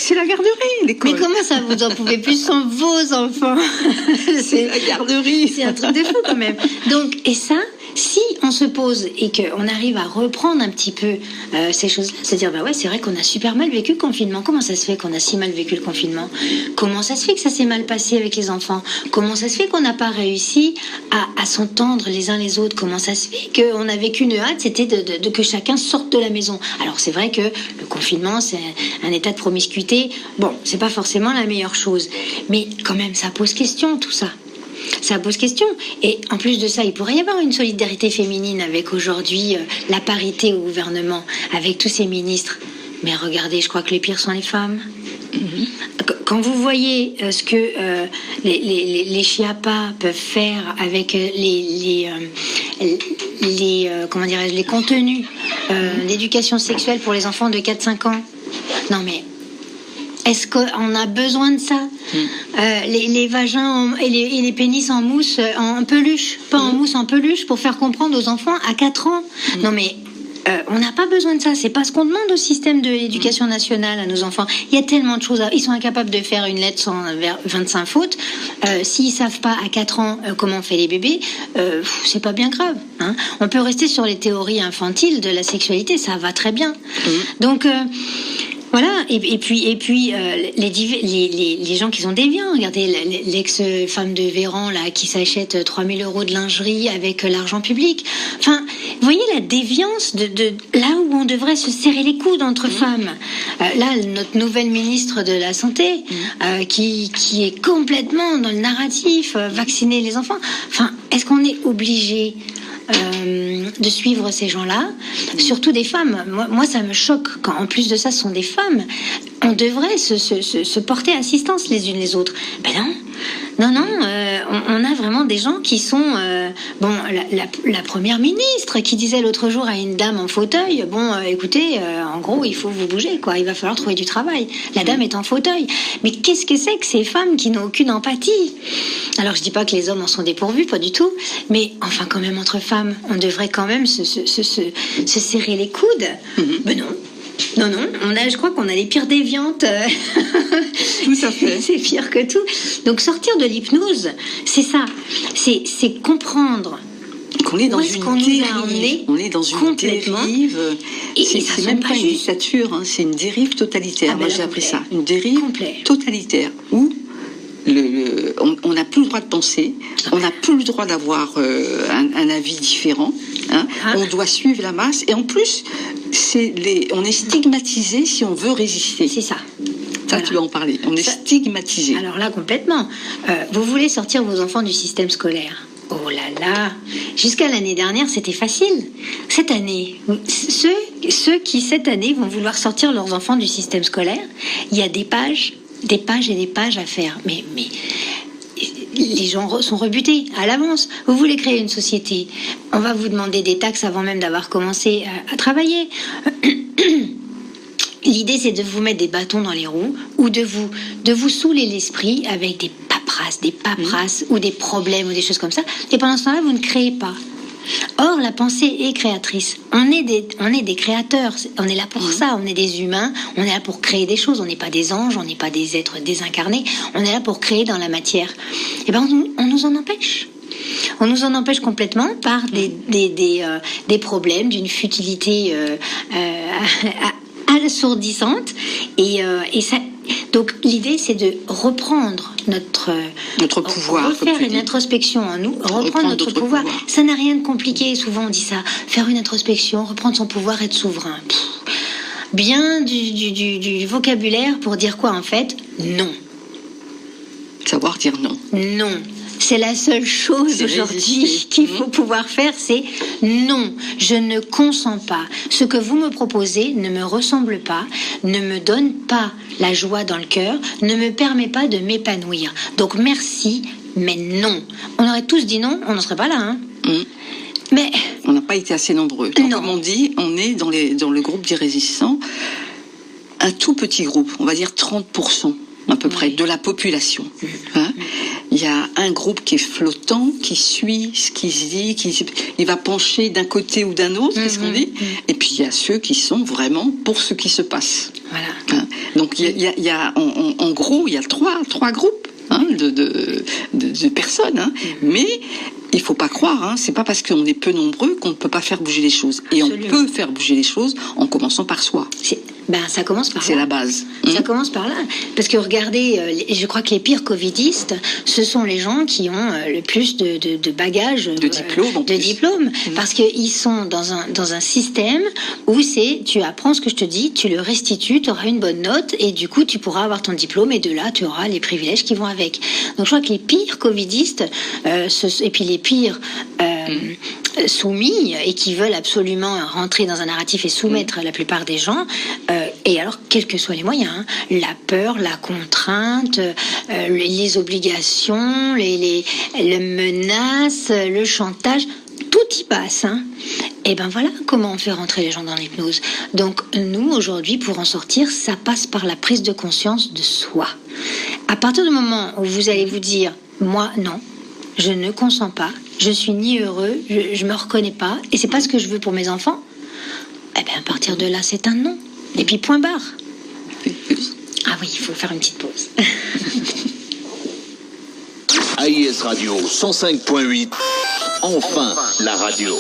c'est la garderie, l'école. Mais comment ça, vous en pouvez plus sans vos enfants? C'est la garderie. C'est un truc de fou quand même. Donc, et ça, si on se pose et qu'on arrive à reprendre un petit peu ces choses-là, se dire, bah ouais, c'est vrai qu'on a super mal vécu le confinement. Comment ça se fait qu'on a si mal vécu le confinement? Comment ça se fait que ça s'est mal passé avec les enfants? Comment ça se fait qu'on n'a pas réussi à s'entendre les uns les autres? Comment ça se fait qu'on avait qu'une hâte, c'était de que chacun sorte de la maison? Alors c'est vrai que le confinement, c'est un état de promiscuité. Bon, c'est pas forcément la meilleure chose. Mais quand même, ça pose question, tout ça. Ça pose question. Et en plus de ça, il pourrait y avoir une solidarité féminine avec aujourd'hui la parité au gouvernement, avec tous ces ministres. Mais regardez, je crois que les pires sont les femmes. Quand vous voyez ce que les chiapas peuvent faire avec les contenus d'éducation sexuelle pour les enfants de 4-5 ans, non mais est-ce qu'on a besoin de ça? Les vagins et les pénis en mousse, en peluche, pas en mousse, en peluche, pour faire comprendre aux enfants à 4 ans. Non mais on n'a pas besoin de ça. C'est pas ce qu'on demande au système de l'éducation nationale à nos enfants. Il y a tellement de choses. Ils sont incapables de faire une lettre sans 25 fautes. S'ils savent pas à 4 ans comment on fait les bébés, c'est pas bien grave. Hein. On peut rester sur les théories infantiles de la sexualité. Ça va très bien. Donc Voilà, et puis les gens qui sont déviants. Regardez l'ex-femme de Véran là, qui s'achète 3 000 € de lingerie avec l'argent public. Enfin, vous voyez la déviance de là où on devrait se serrer les coudes entre femmes. Là, notre nouvelle ministre de la Santé, qui est complètement dans le narratif, vacciner les enfants. Enfin, est-ce qu'on est obligé de suivre ces gens-là, surtout des femmes. Moi, ça me choque quand, en plus de ça, ce sont des femmes. On devrait se porter assistance les unes les autres. Ben non, on a vraiment des gens qui sont... la première ministre qui disait l'autre jour à une dame en fauteuil, écoutez, en gros, il faut vous bouger, quoi. Il va falloir trouver du travail. La dame est en fauteuil. Mais qu'est-ce que c'est que ces femmes qui n'ont aucune empathie? Alors, je dis pas que les hommes en sont dépourvus, pas du tout. Mais enfin, quand même, entre femmes, on devrait quand même se serrer les coudes. Ben non. Non, je crois qu'on a les pires déviantes. Tout à fait. C'est pire que tout. Donc sortir de l'hypnose, c'est ça. C'est comprendre qu'on est dans une dérive. On est dans une dérive. C'est même pas une dictature, hein, c'est une dérive totalitaire. Moi, j'ai appris ça. Une dérive totalitaire où on n'a plus le droit de penser, on n'a plus le droit d'avoir un avis différent. Hein. On doit suivre la masse et en plus, on est stigmatisé si on veut résister. C'est ça. Ça, tu dois en parler. On est stigmatisé. Alors là, complètement. Vous voulez sortir vos enfants du système scolaire. Oh là là. Jusqu'à l'année dernière, c'était facile. Cette année, ceux qui, cette année, vont vouloir sortir leurs enfants du système scolaire, il y a des pages et des pages à faire. Mais les gens sont rebutés à l'avance. Vous voulez créer une société, on va vous demander des taxes avant même d'avoir commencé à travailler. L'idée, c'est de vous mettre des bâtons dans les roues ou de vous saouler l'esprit avec des paperasses ou des problèmes ou des choses comme ça. Et pendant ce temps-là, vous ne créez pas. Or, la pensée est créatrice. On est des créateurs. On est là pour ça. On est des humains. On est là pour créer des choses. On n'est pas des anges. On n'est pas des êtres désincarnés. On est là pour créer dans la matière. Et ben, on nous en empêche. On nous en empêche complètement par des problèmes d'une futilité assourdissante. Et ça. Donc l'idée, c'est de reprendre notre pouvoir, refaire une introspection en nous, reprendre notre pouvoir. Ça n'a rien de compliqué. Souvent on dit ça, faire une introspection, reprendre son pouvoir, être souverain. Bien du vocabulaire pour dire quoi en fait? Non. Savoir dire non. Non. C'est la seule chose aujourd'hui qu'il faut pouvoir faire, c'est non, je ne consens pas. Ce que vous me proposez ne me ressemble pas, ne me donne pas la joie dans le cœur, ne me permet pas de m'épanouir. Donc merci, mais non. On aurait tous dit non, on n'en serait pas là, hein. Mais on n'a pas été assez nombreux. Donc, comme on dit, on est dans le groupe des résistants, un tout petit groupe, on va dire 30%. À peu près de la population. Hein. Il y a un groupe qui est flottant, qui suit ce qui se dit, il va pencher d'un côté ou d'un autre, qu'est-ce qu'on dit. Et puis il y a ceux qui sont vraiment pour ce qui se passe. Voilà. Hein. Donc il y a en gros il y a trois groupes de personnes, hein. Mais il faut pas croire, hein, c'est pas parce qu'on est peu nombreux qu'on ne peut pas faire bouger les choses. Et Absolument. On peut faire bouger les choses en commençant par soi. Ça commence par là. C'est la base. Ça commence par là. Parce que regardez, je crois que les pires covidistes, ce sont les gens qui ont le plus de bagages, de diplômes. Parce qu'ils sont dans un système où tu apprends ce que je te dis, tu le restitues, tu auras une bonne note et du coup tu pourras avoir ton diplôme et de là tu auras les privilèges qui vont avec. Donc je crois que les pires covidistes et puis les pires soumis et qui veulent absolument rentrer dans un narratif et soumettre la plupart des gens, et alors quels que soient les moyens, hein, la peur, la contrainte, les obligations, les menaces, le chantage, tout y passe, hein. Et ben voilà comment on fait rentrer les gens dans l'hypnose. Donc nous aujourd'hui, pour en sortir, ça passe par la prise de conscience de soi. À partir du moment où vous allez vous dire moi non, je ne consens pas, je suis ni heureux, je me reconnais pas, et c'est pas ce que je veux pour mes enfants, eh bien à partir de là c'est un non. Et puis point barre. Ah oui, il faut faire une petite pause. AIS Radio 105.8, enfin la radio.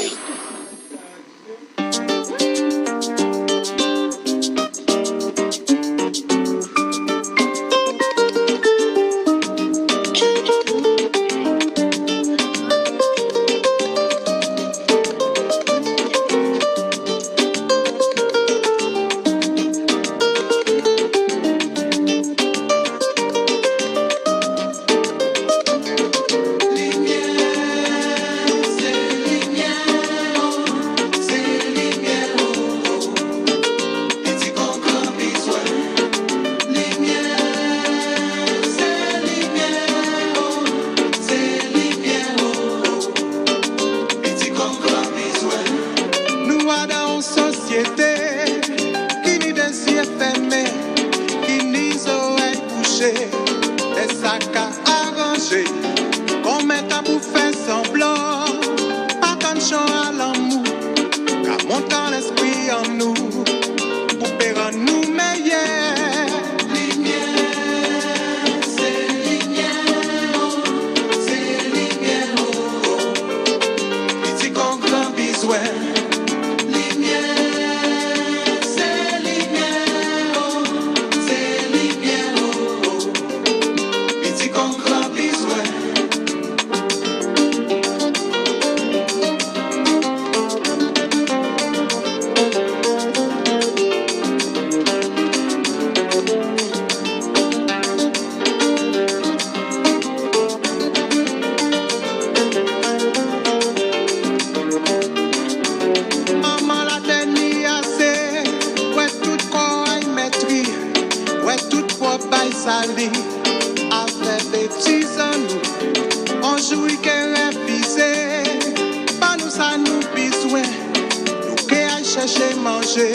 manger,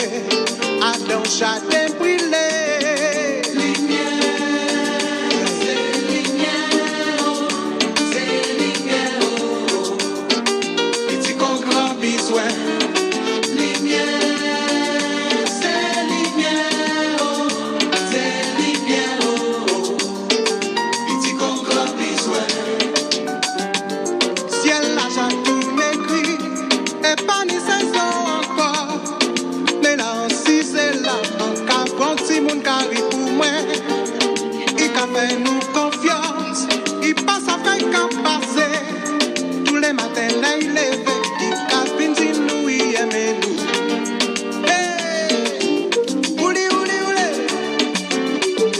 à dans jardin brûlé. Fais-nous confiance, il passe après qu'à passer. Tous les matins, là il est levé, il cabine si nous y aimons-nous. Hey, ouli, ouli, ouli.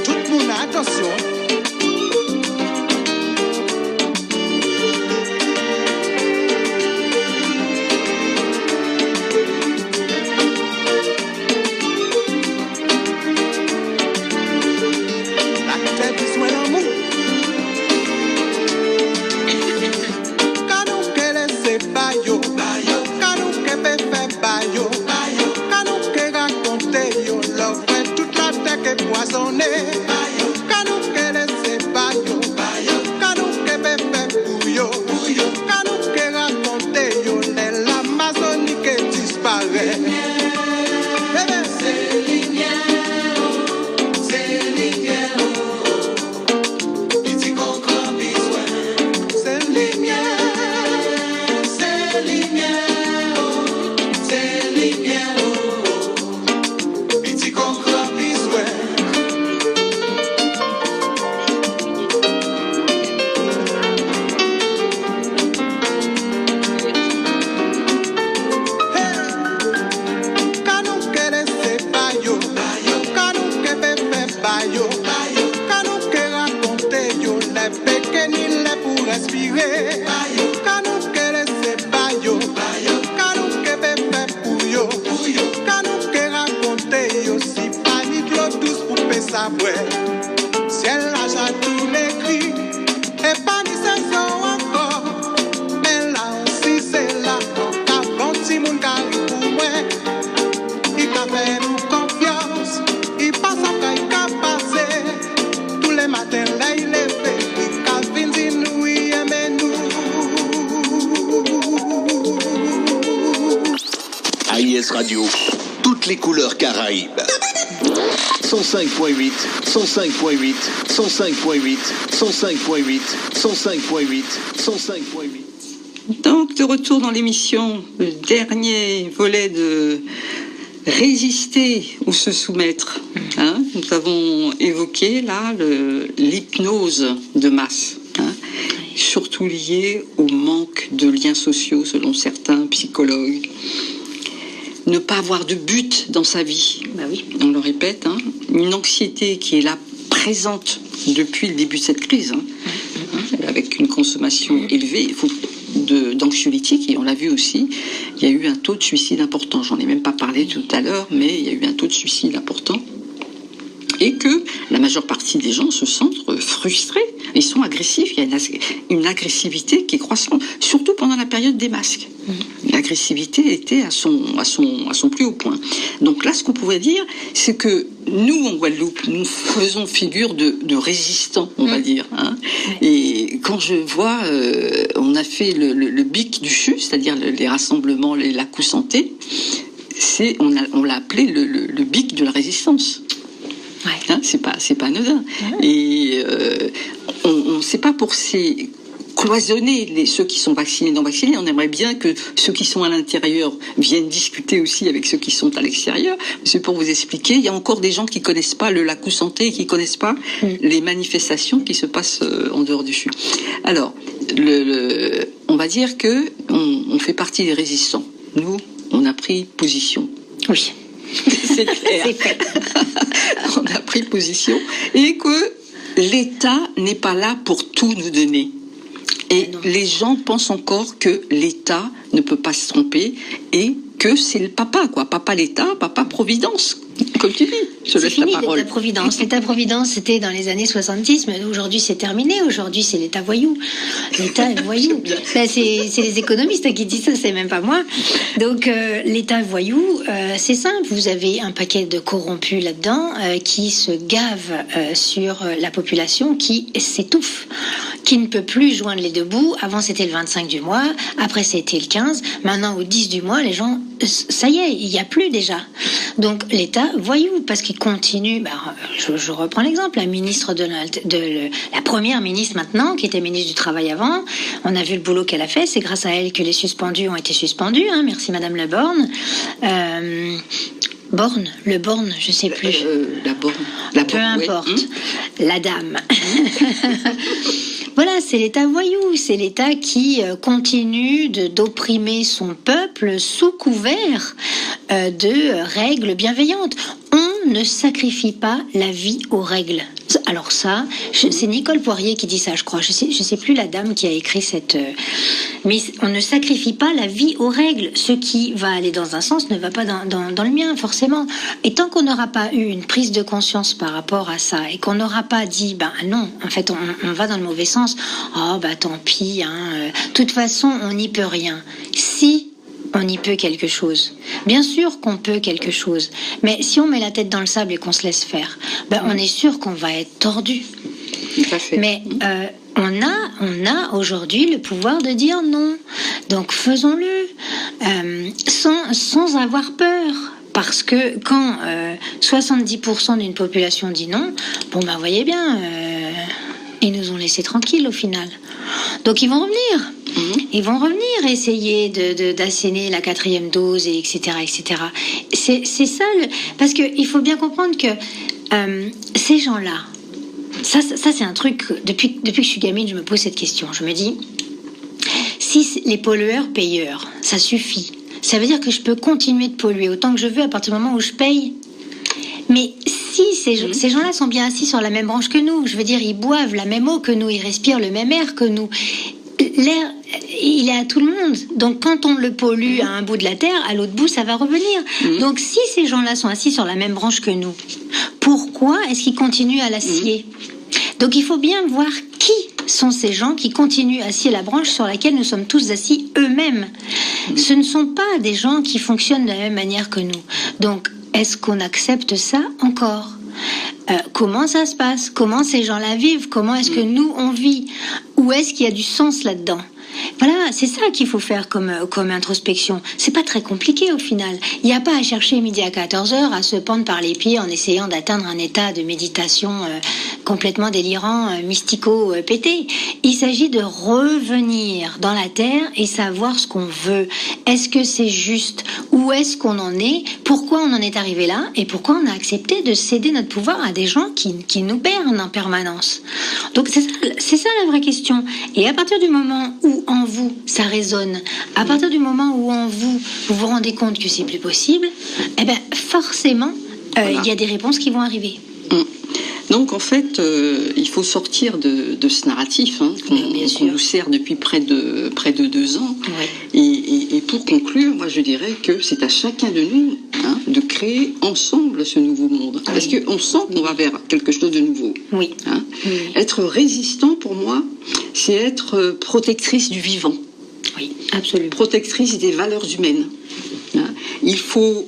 Tout le monde, attention. AIS Radio, toutes les couleurs Caraïbes. 105.8, 105.8, 105.8, 105.8, 105.8, 105.8. Donc, de retour dans l'émission, le dernier volet de résister ou se soumettre. Hein, nous avons évoqué là l'hypnose de masse, hein, surtout liée au manque de liens sociaux selon certains psychologues. Ne pas avoir de but dans sa vie, bah oui. On le répète, hein, une anxiété qui est là présente depuis le début de cette crise, hein, avec une consommation élevée d'anxiolytiques, et on l'a vu aussi, il y a eu un taux de suicide important. J'en ai même pas parlé tout à l'heure, mais il y a eu un taux de suicide important. Et que la majeure partie des gens se sentent frustrés, ils sont agressifs, il y a une agressivité qui est croissante, surtout pendant la période des masques. L'agressivité était à son plus haut point. Donc là, ce qu'on pourrait dire, c'est que nous, en Guadeloupe, nous faisons figure de résistants, on va dire. Hein. Et quand je vois, on a fait le BIC du CHU, c'est-à-dire les rassemblements, la coup-santé, on l'a appelé le BIC de la résistance. Ouais. Hein, c'est pas anodin. Ouais. Et on sait pas pour cloisonner ceux qui sont vaccinés et non vaccinés. On aimerait bien que ceux qui sont à l'intérieur viennent discuter aussi avec ceux qui sont à l'extérieur. C'est pour vous expliquer, il y a encore des gens qui connaissent pas la coup-santé et qui connaissent pas les manifestations qui se passent en dehors du CHU. Alors, on va dire que on fait partie des résistants. Nous, on a pris position. Oui. C'est clair. C'est fait. On a pris position et que l'État n'est pas là pour tout nous donner. Et les gens pensent encore que l'État ne peut pas se tromper et que c'est le papa, quoi. Papa l'État, papa Providence. Comme tu dis, je laisse la parole. L'État-providence. L'État-providence, c'était dans les années 70, mais aujourd'hui, c'est terminé. Aujourd'hui, c'est l'État voyou. L'État voyou. Là, c'est les économistes qui disent ça, c'est même pas moi. Donc, l'État voyou, c'est simple. Vous avez un paquet de corrompus là-dedans qui se gavent sur la population, qui s'étouffe, qui ne peut plus joindre les deux bouts. Avant, c'était le 25 du mois. Après, c'était le 15. Maintenant, au 10 du mois, les gens, ça y est, il n'y a plus déjà. Donc, l'État voyou, parce qu'il continue. Je reprends l'exemple, la ministre la première ministre maintenant, qui était ministre du Travail avant, on a vu le boulot qu'elle a fait. C'est grâce à elle que les suspendus ont été suspendus. Hein, merci Madame Le Borne. Le Borne, je sais plus. La Borne. Peu importe. La dame. Voilà, c'est l'État voyou, c'est l'État qui continue d'opprimer son peuple sous couvert de règles bienveillantes. On ne sacrifie pas la vie aux règles. Alors ça, c'est Nicole Poirier qui dit ça, je crois. Je sais plus la dame qui a écrit cette... Mais on ne sacrifie pas la vie aux règles. Ce qui va aller dans un sens ne va pas dans le mien, forcément. Et tant qu'on n'aura pas eu une prise de conscience par rapport à ça, et qu'on n'aura pas dit, non, en fait, on va dans le mauvais sens. Tant pis, hein. De toute façon, on n'y peut rien. Si on y peut quelque chose. Bien sûr qu'on peut quelque chose. Mais si on met la tête dans le sable et qu'on se laisse faire, on est sûr qu'on va être tordu. Tout à fait. Mais on a aujourd'hui le pouvoir de dire non. Donc faisons-le sans avoir peur. Parce que quand 70% d'une population dit non, voyez bien, ils nous ont laissés tranquilles au final. Donc ils vont revenir. Ils vont revenir essayer d'asséner la 4e dose, etc. etc. C'est ça, parce qu'il faut bien comprendre que ces gens-là, ça c'est un truc, depuis que je suis gamine, je me pose cette question. Je me dis, si les pollueurs-payeurs, ça suffit, ça veut dire que je peux continuer de polluer autant que je veux à partir du moment où je paye. Mais si ces gens-là sont bien assis sur la même branche que nous, je veux dire, ils boivent la même eau que nous, ils respirent le même air que nous. L'air, il est à tout le monde. Donc, quand on le pollue à un bout de la terre, à l'autre bout, ça va revenir. Donc, si ces gens-là sont assis sur la même branche que nous, pourquoi est-ce qu'ils continuent à la scier ? Donc, il faut bien voir qui sont ces gens qui continuent à scier la branche sur laquelle nous sommes tous assis eux-mêmes. Ce ne sont pas des gens qui fonctionnent de la même manière que nous. Donc, est-ce qu'on accepte ça encore ? Comment ça se passe ? Comment ces gens-là vivent ? Comment est-ce que nous, on vit ? Où est-ce qu'il y a du sens là-dedans ? Voilà, c'est ça qu'il faut faire comme introspection. C'est pas très compliqué au final. Il n'y a pas à chercher midi à 14h à se pendre par les pieds en essayant d'atteindre un état de méditation complètement délirant, mystico-pété. Il s'agit de revenir dans la terre et savoir ce qu'on veut. Est-ce que c'est juste ? Où est-ce qu'on en est ? Pourquoi on en est arrivé là ? Et pourquoi on a accepté de céder notre pouvoir à des gens qui nous bernent en permanence ? Donc c'est ça la vraie question. Et à partir du moment où en vous ça résonne, à partir du moment où en vous vous rendez compte que c'est plus possible, forcément il y a des réponses qui vont arriver. Donc en fait, il faut sortir de ce narratif qu'on nous sert depuis près de 2 ans. Ouais. Et pour conclure, moi je dirais que c'est à chacun de nous de créer ensemble ce nouveau monde. Parce qu'on sent qu'on va vers quelque chose de nouveau. Oui. Être résistant, pour moi, c'est être protectrice du vivant. Oui, absolument. Protectrice des valeurs humaines. Il faut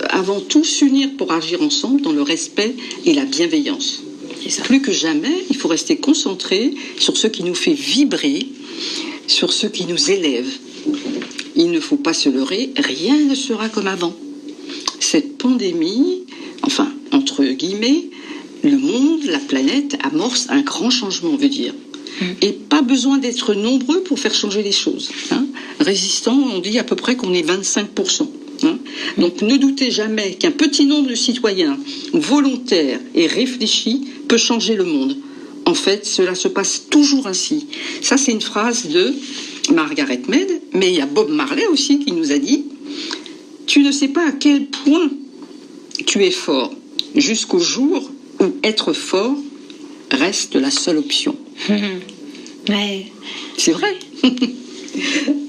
avant tout s'unir pour agir ensemble dans le respect et la bienveillance. Plus que jamais, il faut rester concentré sur ce qui nous fait vibrer, sur ce qui nous élève. Il ne faut pas se leurrer, rien ne sera comme avant. Cette pandémie, enfin, entre guillemets, le monde, la planète amorce un grand changement, on veut dire. Et pas besoin d'être nombreux pour faire changer les choses. Résistants, on dit à peu près qu'on est 25%. Donc ne doutez jamais qu'un petit nombre de citoyens volontaires et réfléchis peut changer le monde. En fait, cela se passe toujours ainsi. Ça, c'est une phrase de Margaret Mead, mais il y a Bob Marley aussi qui nous a dit « Tu ne sais pas à quel point tu es fort, jusqu'au jour où être fort reste la seule option. » Ouais. C'est vrai.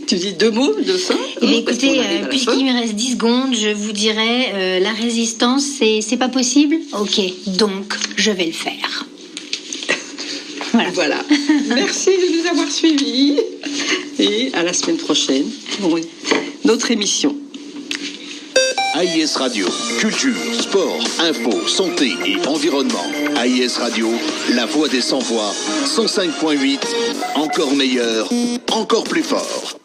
Tu dis 2 mots de fin? Écoutez, puisqu'il me reste 10 secondes, je vous dirais la résistance, c'est pas possible? Ok, donc je vais le faire. Voilà. Merci de nous avoir suivis. Et à la semaine prochaine pour notre émission. AIS Radio, culture, sport, info, santé et environnement. AIS Radio, la voix des sans-voix, 105.8, encore meilleur, encore plus fort.